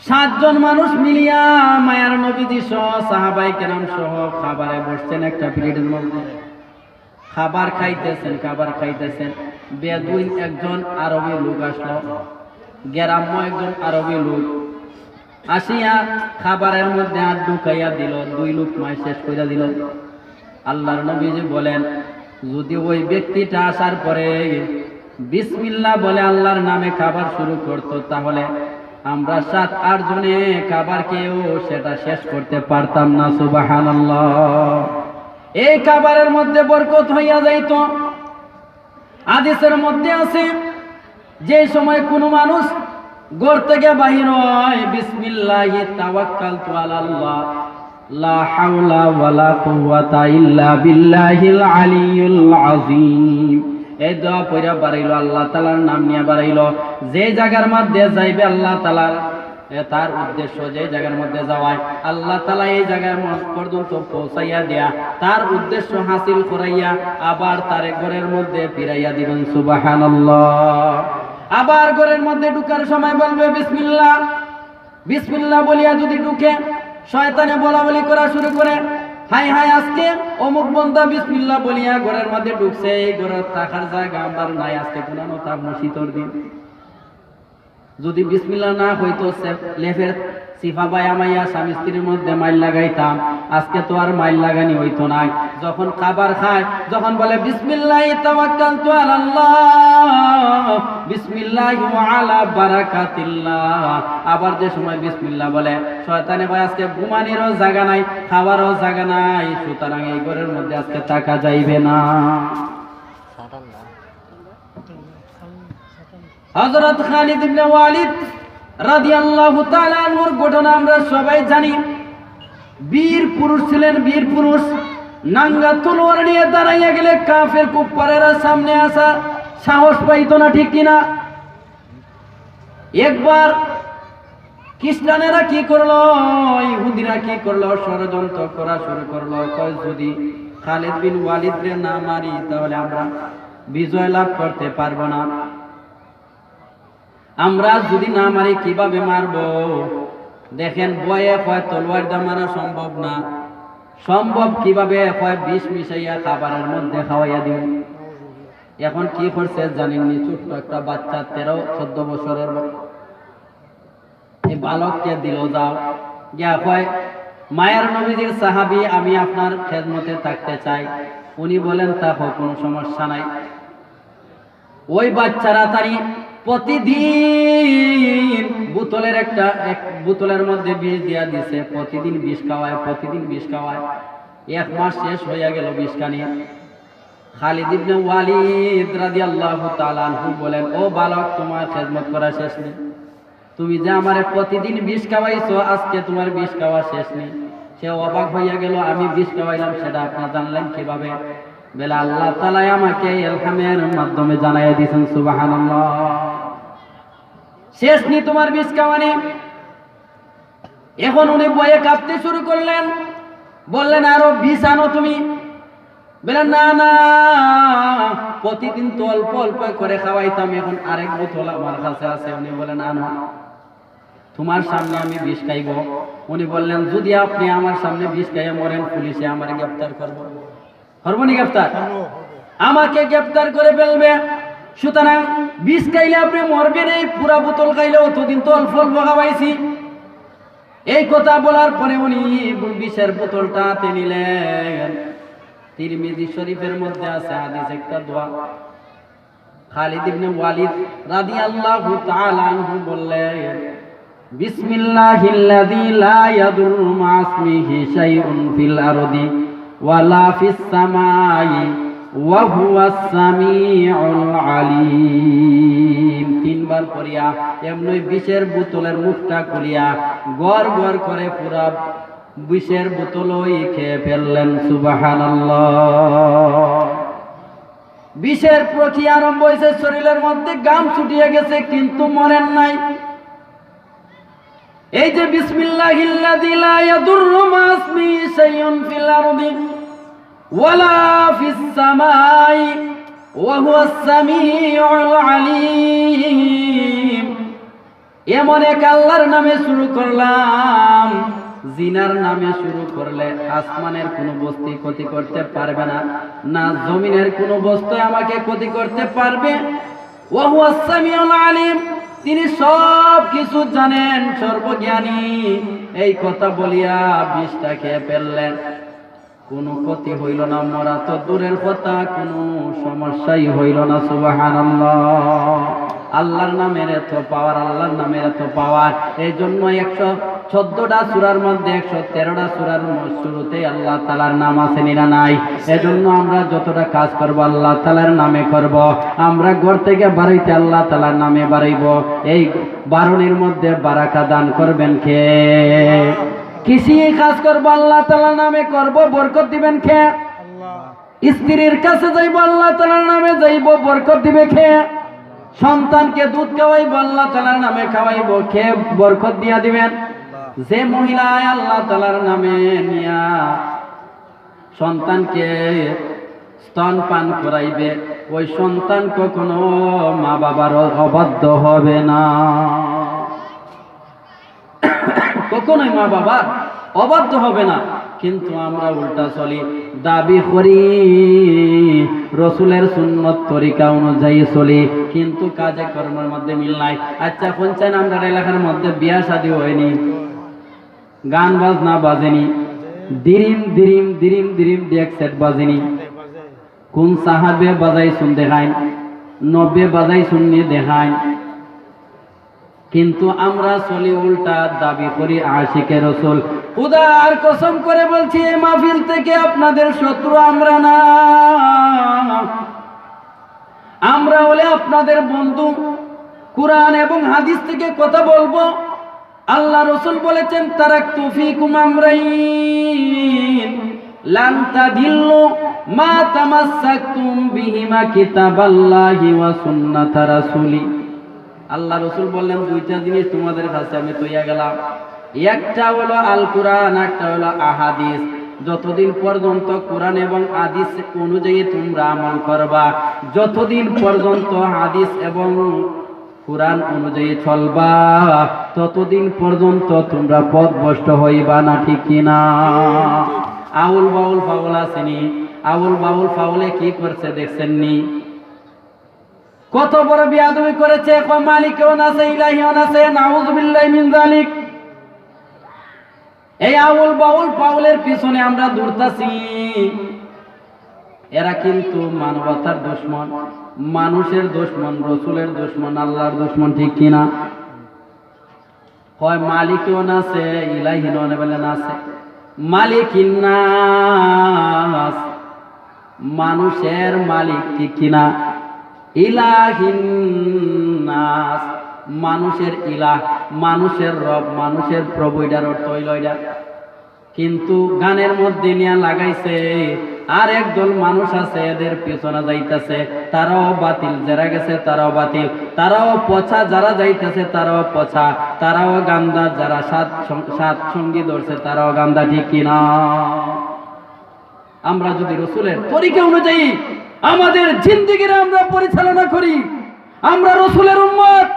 7 জন মানুষ মিলিয়া মায়ার নবীজি সহ সাহাবায়ে কেরাম সহ খাবারে বসছেন একটা প্লেটের মধ্যে, খাবার খাইতেছেন। বেদুইন একজন আরবি লোক আসলো, গ্রাম্য একজন আরবি লোক আসিয়া খাবারের মধ্যে হাত ঢুকাইয়া দিল, 2 লুকমায় শেষ করে দিল। আল্লাহর নবীজি বলেন, যদি ওই ব্যক্তিটা আসার পরে বিসমিল্লাহ বলে আল্লাহর নামে খাবার শুরু করত, তাহলে আমরা 7-8 জনে খাবার খেয়েও সেটা শেষ করতে পারতাম না। সুবহানাল্লাহ। এই খাবারের মধ্যে বরকত হইয়া যাইত। হাদিসের মধ্যে আছে, যে সময় কোনো মানুষ ঘর থেকে বাহির হয়, বিসমিল্লাহি তাওয়াক্কালতু আলাল্লাহ লা হাওলা ওয়ালা কুওয়াতা ইল্লা বিল্লাহিল আলিয়্যিল আযীম, এই দোয়া পড়া বাড়াইলো, আল্লাহ তাআলার নাম নিয়ে বাড়াইলো। যে জায়গার মধ্যে যাইবে আল্লাহ তাআলার তার উদ্দেশ্য, যে জায়গার মধ্যে যাওয়ায় আল্লাহ তাআলা এই জায়গার পর্যন্ত পৌঁছাইয়া দেয়া, তার উদ্দেশ্য হাসিল করাইয়া আবার তার ঘরের মধ্যে ফিরাইয়া দিবেন। সুবহানাল্লাহ। আবার ঘরের মধ্যে ঢুকার সময় বলবে বিসমিল্লাহ, বিসমিল্লাহ বলিয়া যদি ঢুকে, শয়তানে বলাবলি করা শুরু করে, হাই হাই আজকে অমুক বান্দা বিসমিল্লাহ বলিয়া ঘরের মধ্যে ঢুকছে, এই ঘরের থাকার জায়গা আমার নাই, আজকে পুরানো তার মসজিদের দিন। যদি বিসমিল্লাহ না হইতো লেফের সিফা বাই আমাইয়া স্বামী স্ত্রীর মধ্যে মাইল লাগাইতাম, আজকে তো আর মাইল লাগানি হইতো না। যখন খাবার খায়, যখন বলে বিসমিল্লাহি তাওয়াক্কালতু আলাল্লাহ বিসমিল্লাহি ওয়া আলা বারাকাতিল্লাহ, আবার যে সময় বিসমিল্লাহ বলে, শয়তানে ভাই আজকে ঘুমানিরও জায়গা নাই, খাবারও জায়গা নাই, সুতরাং এই ঘরের মধ্যে আজকে থাকা যাইবে না। হযরত খালিদ ইবনে ওয়ালিদ রাদিয়াল্লাহু তাআলা আনহুর ঘটনা আমরা সবাই জানি। বীর পুরুষ ছিলেন, বীর পুরুষ। নাঙ্গা তলোয়ার নিয়ে দাঁড়াইয়া গেলে কাফের কুফারেরা সামনে আসা সাহস পাইতো না, ঠিক কিনা? একবার খ্রিস্টানেরা কি করলো, ইহুদিরা কি করলো, ষড়যন্ত্র করা শুরু করলো। কয় যদি খালিদ বিন ওয়ালিদকে না মারি তাহলে আমরা বিজয় লাভ করতে পারবো না। আমরা যদি না মারি কিভাবে মারবো? দেখেন, বয়ে কয় তলোয়ার দিয়ে মারা সম্ভব না। সম্ভব কিভাবে? কয় বিষ মিশাইয়া খাবারের মধ্যে খাওয়াইয়া দিব। এখন কি করছে জানেননি? ছোট্ট একটা বাচ্চা 13-14 বছরের এই বালককে দিল, যাও গিয়া কয়, মায়ের নবীজির সাহাবী, আমি আপনার খেদমতে থাকতে চাই। উনি বলেন, তা হোক, কোনো সমস্যা নাই। ওই বাচ্চারা তারি প্রতিদিন বোতলের মধ্যে বিষ দিয়া দিছে, প্রতিদিন বিষ খাওয়ায়। 1 মাস শেষ হইয়া গেল বিষ খানি। খালিদ ইবনে ওয়ালিদ রাদিয়াল্লাহু তাআলা আনহু বলেন, ও বালক, তোমার খেদমত করা শেষ নেই। তুমি যে আমারে প্রতিদিন বিষ খাওয়াইছো, আজকে তোমার বিষ খাওয়া শেষ নেই। সে অবাক হইয়া গেল, আমি বিষ খাওয়াইলাম সেটা আপনি জানলেন কিভাবে? বলে, আল্লাহ তাআলা আমাকে ইলহামের মাধ্যমে জানাইয়া দিয়েছেন। সুবহানাল্লাহ। শেষ নি তোমার বিষ খাওয়ানি। এখন উনি ভয়ে কাঁপতে শুরু করলেন, বললেন, আরো বিষ আনো তুমি। বলেন, না না, প্রতিদিন তো অল্প অল্প করে খাওয়াইতাম, এখন আরেক বোতল আমার কাছে আছে। উনি বলেন, আনো, তোমার সামনে আমি বিষ খাইব। উনি বললেন, যদি আপনি আমার সামনে বিষ খাইয়া মরেন, পুলিশে আমার গ্রেফতার করবো। করবনি গ্রেফতার? আমাকে গ্রেফতার করে ফেলবে। সুতরাং বিষ খাইলে আপনি মরবেন, এই পুরা বোতল খাইলে অতদিন তো অল্প অল্প খাওয়াইছি। এই কথা বলার পরে উনি বিষের বোতলটা হাতে নিলেন। তিরমিজি শরীফের মধ্যে আছে হাদিস, একটা দোয়া। খালিদ ইবনে ওয়ালিদ রাদিয়াল্লাহু তাআলা আনহু বললেন, বিসমিল্লাহিল্লাযী লা ইয়াদুররু মা ইসমিহি শাইউন ফিল আরদি ওয়ালা ফিস সামাই ওয়া হুয়াস সামিউল আলীম। 3 বার পড়িয়া এমনি বিষের বোতলের মুখটা খুলিয়া গড় গড় করে পুরা বিষের বোতলই খেয়ে ফেললেন। সুবহানাল্লাহ। বিষের প্রক্রিয়া আরম্ভ হয়েছে, শরীরের মধ্যে গাম ছুটিয়ে গেছে, কিন্তু মরেন নাই। এই যে বিসমিল্লাহিল্লাযী লা ইয়াদুররু মা ইসমিহি শাইউন ফিল আরদি ওয়ালা ফিস সামাই ওয়া হুয়াস সামিউল আলীম। এমন এক আল্লাহর নামে শুরু করলাম, জিনার নামে শুরু করলে আসমানের কোনো বস্তু ক্ষতি করতে পারবে না, না জমিনের কোনো বস্তু আমাকে ক্ষতি করতে পারবে। ওয়া হুয়াস সামিউল আলীম, তিনি সব কিছু জানেন, সর্বজ্ঞানী। এই কথা বলিয়া বিষটা খেয়ে ফেললেন, কোনো ক্ষতি হইল না, মরা তো দূরের কথা, কোনো সমস্যাই হইল না। সুবহানাল্লাহ। আল্লাহর নামের এত পাওয়ার, আল্লাহর নামের এত পাওয়ার। এই জন্য 114টা সূরার মধ্যে 113টা সূরার শুরুতেই আল্লাহ তাআলার নাম আছে, নিরা নাই। এজন্য আমরা যতটা কাজ করব আল্লাহ তাআলার নামে করব। আমরা ঘর থেকে বাড়িতে আল্লাহ তাআলার নামে বাড়াইব। এই বারণের মধ্যে বারাকা দান করবেন কে? কৃষি কাজ করবো আল্লাহ তাআলার নামে করব, বরকত দিবেন কে? স্ত্রীর কাছে যাইব আল্লাহ তাআলার নামে যাইব, বরকত দিবে কে? সন্তানকে দুধ খাওয়াইব আল্লাহ তাআলার নামে খাওয়াইব, কে বরকত দিয়া দিবেন? যে মহিলা আল্লাহ তাআলার নামে নিয়া সন্তানকে স্তন পান করাইবে, ওই সন্তান কখনো মা বাবার অবাধ্য হবে না, কখনোই মা বাবা অবাধ্য হবে না। কিন্তু আমরা উল্টা চলি, দাবি করি রসুলের সুন্নত তরিকা অনুযায়ী চলি, কিন্তু কাজে কর্মের মধ্যে মিল নাই। আচ্ছা শুনছেন, আমরা এলাকার মধ্যে বিয়া শাদী হয়নি, গান বাজনা বাজেনি, দিরিম দিরিম দিরিম দিরিম দেখ সেট বাজেনি, কোন সাহাবে বাজাই শুন দেখায়, নব্বে বাজাই শুননি দেখায়, কিন্তু আমরা চলি উল্টা, দাবি করি আশিকে রসুল। খুদার কসম করে বলছি, এই মাহফিল থেকে আপনাদের শত্রু আমরা না, আমরা হলে আপনাদের বন্ধু। কুরআন এবং হাদিস থেকে কথা বলবো। আল্লাহ রসুল বলেছেন, তারাকতু ফীকুম আমরাইন লান তাদিল্লু মা তামাসসাকতুম বিহিমা কিতাবাল্লাহি ওয়া সুন্নাতা রাসূলি। আল্লাহ রসুল বললেন, দুইটা জিনিস তোমাদের কাছে আমি তৈয়া গেলাম, একটা হলো আল কোরআন, একটা হলো আহাদিস। যতদিন পর্যন্ত কোরআন এবং হাদিস অনুযায়ী তোমরা আমল করবা, যতদিন পর্যন্ত হাদিস এবং কোরআন অনুযায়ী চলবা, ততদিন পর্যন্ত তোমরা পথভ্রষ্ট হইবা না, ঠিক কিনা? আউল বাউল ফাউল আসেনি, আউল বাউল ফাউলে কি করছে দেখছেননি? কত বড় বিয়াদবি করেছে, মালিকেও নাছে, ইলাহিও নাছে, নাউযুবিল্লাহি মিন যালিক। এই আউল বাউল ফাউলের পিছনে আমরা দৌড়তাছি। এরা কিন্তু মানবতার দুশমন, মানুষের দুশমন, রসুলের দুশমন, আল্লাহর দুশমন, ঠিক কিনা? হয় মালিকেও নাছে, ইলাহিও নাছে। মালিকিন নাস, মানুষের মালিক, ঠিক কিনা? ইলাহিন নাস, মানুষের ইলাহ, মানুষের রব, মানুষের প্রভু, এটার অর্থ হইল এটা। কিন্তু গানের মধ্যে নিয়ে লাগাইছে আর একদল মানুষ আছে, এদের পিছনে যাইতেছে, তারাও বাতিল, যারা গেছে তারাও বাতিল, তারাও পচা, যারা যাইতেছে তারাও পচা, তারাও গান্দা, যারা সাত সঙ্গী ধরছে তারাও গান্দা, ঠিক কিনা? আমরা যদি রসুলের তরিকা অনুযায়ী আমাদের জিন্দেগির আমরা পরিচালনা করি, আমরা রসুলের উম্মত,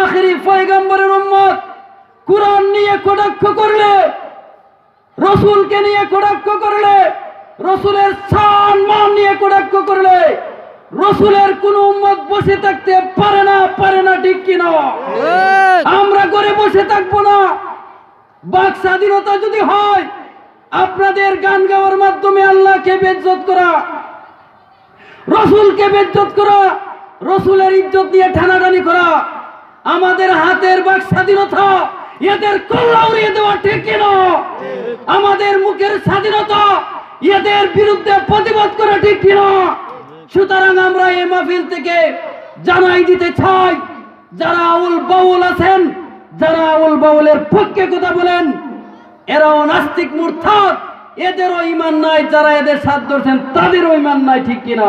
আখিরি পয়গম্বরের উম্মত, কুরআন নিয়ে কটাক্ষ করলে, রসুলকে নিয়ে কটাক্ষ করলে, রসুলের সম্মান নিয়ে কটাক্ষ করলে, রসুলের কোন উম্মত বসে থাকতে পারে না, ঠিক কিনা? আমরা ঘরে বসে থাকবো না। বাক স্বাধীনতা যদি হয়, আপনাদের গান গাওয়ার মাধ্যমে আল্লাহকে বেইজ্জত করা, রসুলকে বেইজ্জত করা, রসুলের ইজ্জত নিয়ে ঠানাটানি করা, আমাদের হাতের বাক স্বাধীনতা, এদের কল্লা উড়িয়ে দেওয়া, ঠিক কিনা? আমাদের মুখের স্বাধীনতা, এদের বিরুদ্ধে প্রতিবাদ করা, ঠিক কিনা? সুতরাং আমরা এই মাহফিল থেকে জানাই দিতে চাই, যারা আউল বাউল আছেন, যারা আউল বাউলের পক্ষে কথা বলেন, এরাও নাস্তিক, মুরতাদ, এদেরও ঈমান নাই, যারা এদের সাথ ধরছেন তাদেরও ঈমান নাই, ঠিক কিনা?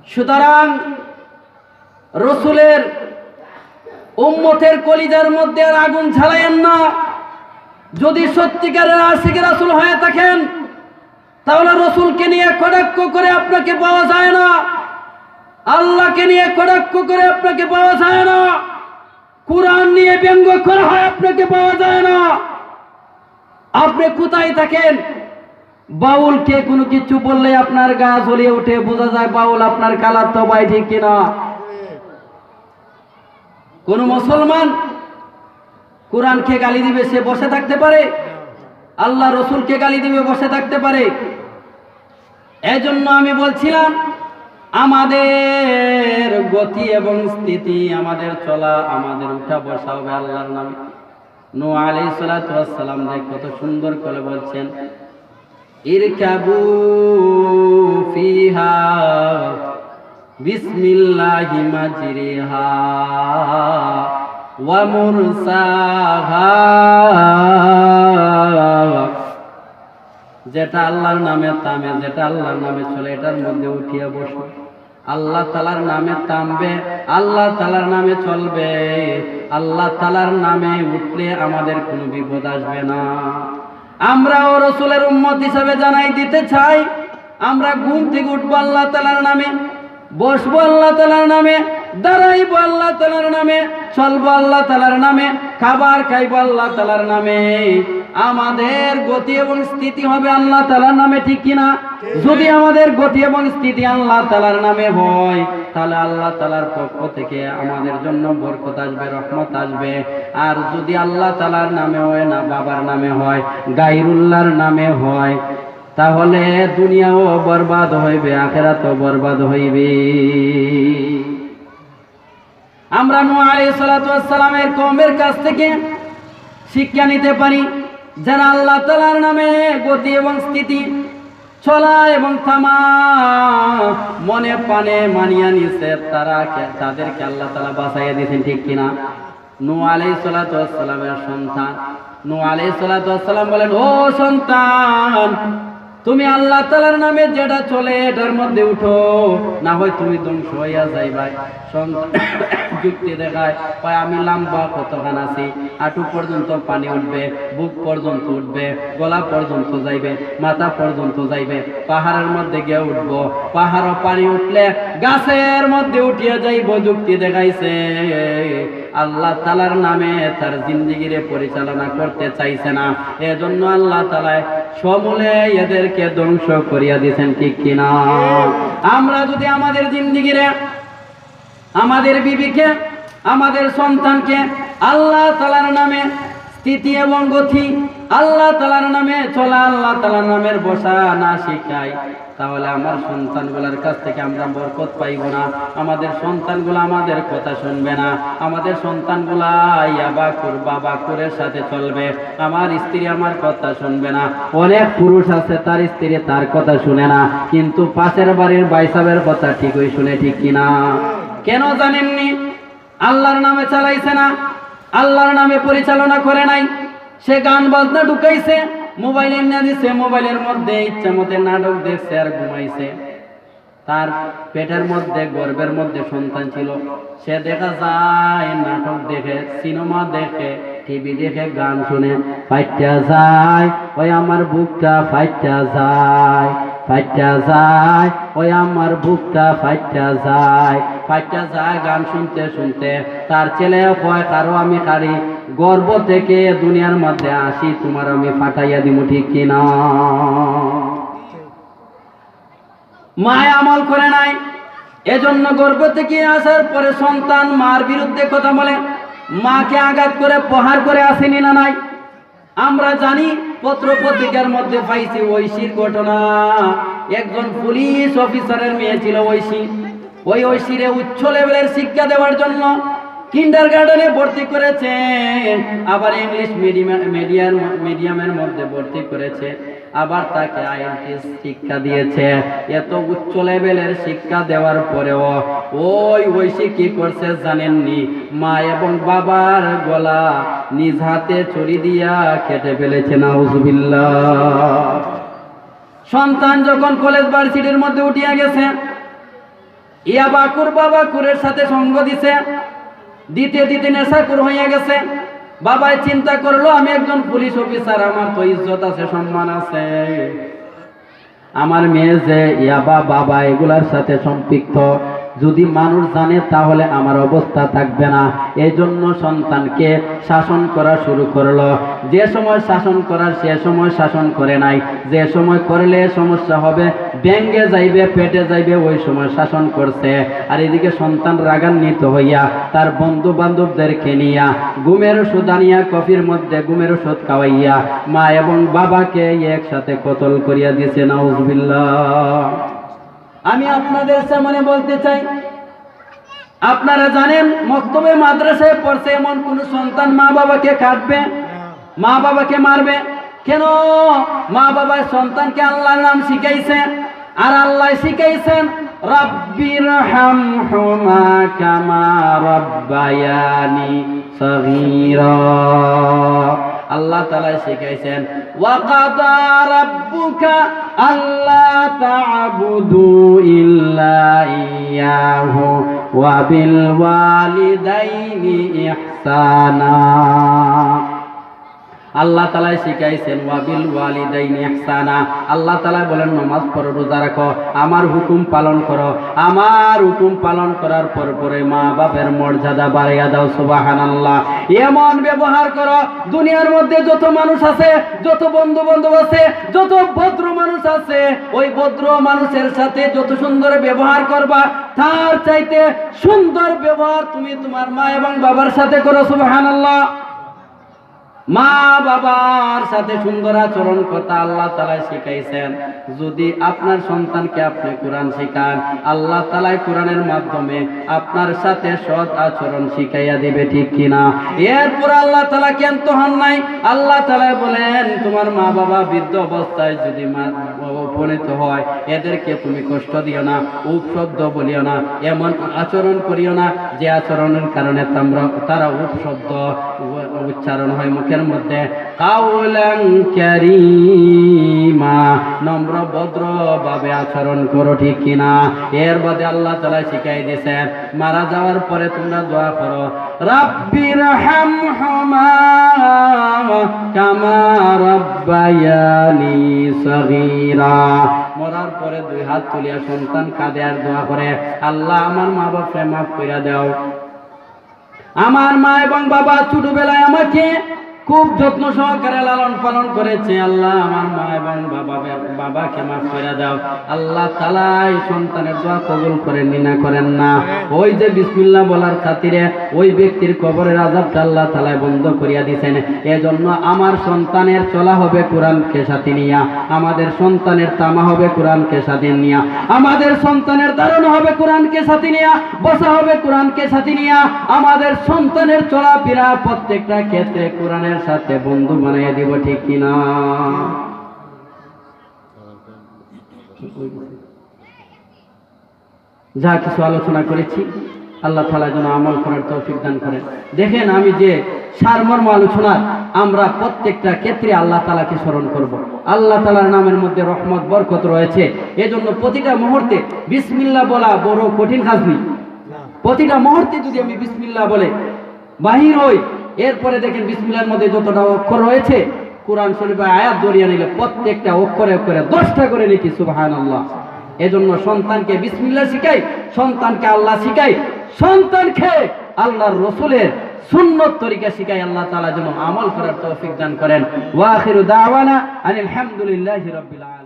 সুতরাং রসুলের উম্মতের কলিজার মধ্যে আর আগুন ঝালায়েন না। যদি সত্যিকারের আশিক রাসূল হয়ে থাকেন তাহলে রসুলকে নিয়ে কটাক্ষ করে আপনাকে পাওয়া যায় না, আল্লাহকে নিয়ে কটাক্ষ করে আপনাকে পাওয়া যায় না, কুরআন নিয়ে ব্যঙ্গ করা হয় আপনাকে পাওয়া যায় না। আপনি কোথায় থাকেন? বাউলকে কোনো কিছু বললে আপনার গা জ্বলিয়ে উঠে, বোঝা যায় বাউল আপনার কালার তো ভাই, ঠিক কিনা? কোন মুসলমান কোরআনকে গালি দিবে সে বসে থাকতে পারে? আল্লাহ রসুলকে গালি দিবে বসে থাকতে পারে? এজন্য আমি বলছিলাম আমাদের গতি এবং স্থিতি, আমাদের চলা, আমাদের উঠা বসা হবে আল্লাহর নামে। নূহ আলাইহিস সালাতু ওয়াস সালাম কত সুন্দর করে বলছেন, ইরকাবু ফিহা বিসমিল্লাহি মাজরিহা ওয়া মুরসাহা। যেটা আল্লাহর নামে থামে, যেটা আল্লাহর নামে চলে, এটার মধ্যে উঠিয়া বসো। আল্লাহ তাআলার নামে থামবে, আল্লাহ তাআলার নামে চলবে, আল্লাহ তাআলার নামে উঠলে আমাদের কোনো বিপদ আসবে না। আমরাও রসুলের উম্মত হিসাবে জানাই দিতে চাই, আমরা ঘুম থেকে উঠবো আল্লাহ তাআলার নামে, বসবো আল্লাহ তাআলার নামে, দাঁড়াইবো আল্লাহ তাআলার নামে, চলবো আল্লাহ তাআলার নামে, খাবার খাইবো আল্লাহ তাআলার নামে। আমাদের গতি এবং স্থিতি হবে আল্লাহ তাআলার নামে, ঠিক কিনা? যদি আমাদের গতি এবং স্থিতি আল্লাহ তাআলার নামে হয় তাহলে আল্লাহ তাআলার পক্ষ থেকে আমাদের জন্য বরকত আসবে, রহমত আসবে। আর যদি আল্লাহ তাআলার নামে হয় না, বাবার নামে হয়, গায়রুল্লাহর নামে হয়, তাহলে দুনিয়াও বরবাদ হইবে, আখিরাতও বরবাদ হইবে। আমরা নূহ আলাইহিস সালাতু ওয়াস সালামের কওমের কাছ থেকে শিক্ষা নিতে পারি, যারা আল্লাহ তাআলার নামে গতি এবং স্থিতি, চলা এবং থামা মনে প্রাণে মানিয়া নিছে, তাদেরকে আল্লাহ তাআলা বাঁচাইয়া দিয়েছেন, ঠিক কিনা? নূহ আলাইহিস সালাতু ওয়াস সালামের সন্তান নূহ আলাইহিস সালাতু ওয়াস সালাম বলেন, ও সন্তান, তুমি আল্লাহ তাআলার নামে যেটা চলে এটার মধ্যে উঠো, না হয় তুমি ধ্বংস হইয়া যাইবা। সন্তান যুক্তি দেখায়, কয় আমি লম্বা কতখান আছি, হাঁটু পর্যন্ত পানি উঠবে, বুক পর্যন্ত উঠবে, গলা পর্যন্ত যাইবে, মাথা পর্যন্ত যাইবে, পাহাড়ের মধ্যে গিয়ে উঠবো, পাহাড়ও পানি উঠলে গাছের মধ্যে উঠিয়া যাইব। যুক্তি দেখাইছে আল্লাহ তাআলার নামে তার জিন্দেগিরে পরিচালনা করতে চাইছে না, এজন্য আল্লাহ তাআলা সমূলে এদেরকে ধ্বংস করিয়া দিয়েছেন, ঠিক কিনা? আমরা যদি আমাদের জিন্দেগিরে, আমাদের বিবিকে, আমাদের সন্তানকে আল্লাহ তাআলার নামে স্থিতি এবং গতি, আল্লাহ তাআলার নামে চলা, আল্লাহ তাআলার নামের বসা না শিখাই, তাহলে আমার সন্তানগুলোর কাছ থেকে আমরা বরকত পাইব না। আমাদের সন্তানগুলো আমাদের কথা শুনবে না, আমাদের সন্তানগুলা বাকুরের সাথে চলবে, আমার স্ত্রী আমার কথা শুনবে না। অনেক পুরুষ আছে তার স্ত্রী তার কথা শুনে না, কিন্তু পাশের বাড়ির বাইসাবের কথা ঠিকই শুনে, ঠিক কিনা? কেন জানেননি? আল্লাহর নামে চালাইছে না, আল্লাহর নামে পরিচালনা করে নাই। সে গান বাজনা ঢুকাইছে, মোবাইলে না দিছে, মোবাইলের মধ্যে ইচ্ছা মতে নাটক দেখছে আর ঘুমাইছে। তার পেটের মধ্যে, গর্ভের মধ্যে সন্তান ছিল, সে দেখা যায় নাটক দেখে, সিনেমা দেখে, টিভি দেখে, গান শুনে ফাইটা যায়, ওই আমার বুকটা ফাইটা যায়, ফাইটা যায়, ওই আমার বুকটা ফাইটা যায়, ফাইটা যায়। গান শুনতে শুনতে তার ছেলে কয়, কারো আমি কারি গর্ভ থেকে দুনিয়ার মধ্যে আসি, তোমার আমি ফাটাইয়া দিব, ঠিক কিনা? মায় আমল করে নাই, এজন্য গর্ভ থেকে আসার পরে সন্তান মার বিরুদ্ধে কথা বলে, মাকে আঘাত করে প্রহার করে আসেনি না নাই? আমরা জানি, পত্র পত্রিকার মধ্যে পাইছি ঐশীর ঘটনা। একজন পুলিশ অফিসারের মেয়ে ছিল ঐশী। ওই ঐশীরে উচ্চ লেভেলের শিক্ষা দেওয়ার জন্য কিন্ডারগার্টেনে ভর্তি করেছে, আবার ইংলিশ মিডিয়ামের মধ্যে ভর্তি করেছে, আবার তাকে আইএলটিএস শিক্ষা দিয়েছে। এত উচ্চ লেভেলের শিক্ষা দেওয়ার পরেও ওই ঐশী কি করছে জানেননি? মা এবং বাবার গলা নিজ হাতে ছুরি দিয়া কেটে ফেলেছে, নাউজুবিল্লাহ। সন্তান যখন কলেজ ভার্সিটির মধ্যে উঠিয়া গেছে, ইয়াবাকুর বাবাকুরের সাথে সঙ্গ দিছে, দিতে দিতে নেশাকুর হয়ে গেছে। বাবাই চিন্তা করলো আমি একজন পুলিশ অফিসার, আমার তো ইজ্জত আছে, সম্মান আছে, আমার মেয়ে যে ইয়াবা বাবা এগুলার সাথে সম্পৃক্ত, যদি মানুষ জানে তাহলে আমার অবস্থা থাকবে না। এই জন্য সন্তানকে শাসন করা শুরু করলো। যে সময় শাসন করার সে সময় শাসন করে নাই, যে সময় করলে সমস্যা হবে, ব্যাঙ্গে যাইবে, পেটে যাইবে, ওই সময় শাসন করছে। আর এদিকে সন্তান রাগান্বিত হইয়া তার বন্ধু বান্ধবদেরকে নিয়া ঘুমের ওষুধ আনিয়া কফির মধ্যে ঘুমের ওষুধ খাওয়াইয়া মা এবং বাবাকে একসাথে কতল করিয়া দিছে। নাউজুবিল্লাহ। আমি আপনাদের সামনে বলতে চাই, আপনারা জানেন মক্তবে মাদ্রাসায় পড়ছে এমন কোন সন্তান মা বাবাকে কাটবে, মা বাবাকে মারবে কেন? মা বাবার সন্তানকে আল্লাহর নাম শিখাইছে, আর আল্লাহ শিখাইছেন রাব্বিরহামহুমা কামা রাব্বায়ানি সগীরা। আল্লাহ তাআলা শিখাইছেন ওয়া কাদা রাব্বুকা আল্লা তা'বুদু ইল্লা ইয়াহু ওয়া বিল ওয়ালিদাইনি ইহসানা। আল্লাহ তাআলা শিখাইছেন ওয়াবিল ওয়ালিদাইনি ইহসানা। আল্লাহ তাআলা বলেন নামাজ পড়ো, রোজা রাখো, আমার হুকুম পালন করো। আমার হুকুম পালন করার পরে মা বাবার মর্যাদা বাড়াইয়া দাও। সুবহানাল্লাহ। এমন ব্যবহার করো, দুনিয়ার মধ্যে যত মানুষ আছে, যত বন্ধু বান্ধব আছে, যত ভদ্র মানুষ আছে, ওই ভদ্র মানুষের সাথে যত সুন্দর ব্যবহার করবা, তার চাইতে সুন্দর ব্যবহার তুমি তোমার মা এবং বাবার সাথে করো। সুবহানাল্লাহ। মা বাবার সাথে সুন্দর আচরণ কথা আল্লাহ তাআলা শিখাইছেন। যদি আপনার সন্তানকে আপনি কোরআন শিখান, আল্লাহ তাআলা কোরআনের মাধ্যমে আপনার সাথে সৎ আচরণ শিখাইয়া দিবে, ঠিক কিনা? এরপর আল্লাহ তাআলা ক্ষান্ত হন নাই। আল্লাহ তাআলা বলেন তোমার মা বাবা বৃদ্ধ অবস্থায় যদি উপনীত হয়, এদেরকে তুমি কষ্ট দিও না, উপশব্দ বলিও না, এমন আচরণ করিও না যে আচরণের কারণে তারা উপশব্দ উচ্চারণ হয় মুখের মধ্যে। কাউলান কারীমা, নম্র ভদ্র ভাবে আচরণ করো, ঠিক কিনা? এর বাদে আল্লাহ তাআলা শিখাই দিয়েছেন মারা যাওয়ার পরে তোমরা দোয়া করো রাব্বিরহামহুমা কামা রাব্বায়ানি সগীরা। মরার পরে দুই হাত তুলিয়া সন্তান কাঁদে আর দোয়া করে, আল্লাহ আমার মা বাবাকে মাফ করে দাও। আমার মা এবং বাবা ছোটবেলায় আমাকে খুব যত্ন সহকারে লালন পালন করেছে, আল্লাহ আমার মা এবং বাবাকে মাফ করে দাও। আল্লাহ তাআলা এই সন্তানের দোয়া কবুল করেন না করেন না? ওই যে বিসমিল্লাহ বলার খাতিরে ওই ব্যক্তির কবরের আযাবটা আল্লাহ তাআলা বন্ধ করিয়া দিয়েছেন। এজন্য আমার সন্তানের চলা হবে কোরআনকে সাথে নিয়া, আমাদের সন্তানের তামা হবে কোরআনকে সাথে নিয়া, আমাদের সন্তানের ধারণা হবে কোরআনকে সাথে নিয়া, বসা হবে কোরআনকে সাথে নিয়া, আমাদের সন্তানের চলাফেরা প্রত্যেকটা ক্ষেত্রে কোরআনের সাথে বন্ধু বানিয়ে দিব, ঠিক কিনা? যা কিছু আলোচনা করেছি আল্লাহ তাআলা যেন আমল করার তৌফিক দান করেন। দেখেন আমি যে সারমর্ম আলোচনা, আমরা প্রত্যেকটা ক্ষেত্রে আল্লাহ তাআলাকে স্মরণ করব। আল্লাহ তাআলার নামের মধ্যে রহমত বরকত রয়েছে। এজন্য প্রতিটা মুহূর্তে বিসমিল্লাহ বলা বড় কঠিন কাজ নেই। প্রতিটা মুহূর্তে যদি আমি বিসমিল্লাহ বলে বাহির হই, এরপরে দেখেন বিসমিল্লাহর মধ্যে যতটা অক্ষর রয়েছে কোরআন শরীফের আয়াত ধরিয়া নিলে প্রত্যেকটা অক্ষরে অক্ষরে 10টা করে নাকি। সুবহানাল্লাহ। এজন্য সন্তানকে বিসমিল্লাহ শিখাই, সন্তানকে আল্লাহ শিখাই, সন্তানকে আল্লাহর রাসূলের সুন্নত তরিকা শিখাই। আল্লাহ তাআলা যেন আমল করার তৌফিক দান করেন। ওয়া আখিরু দাওয়ানা আনিল হামদুলিল্লাহি রাব্বিল আলামিন।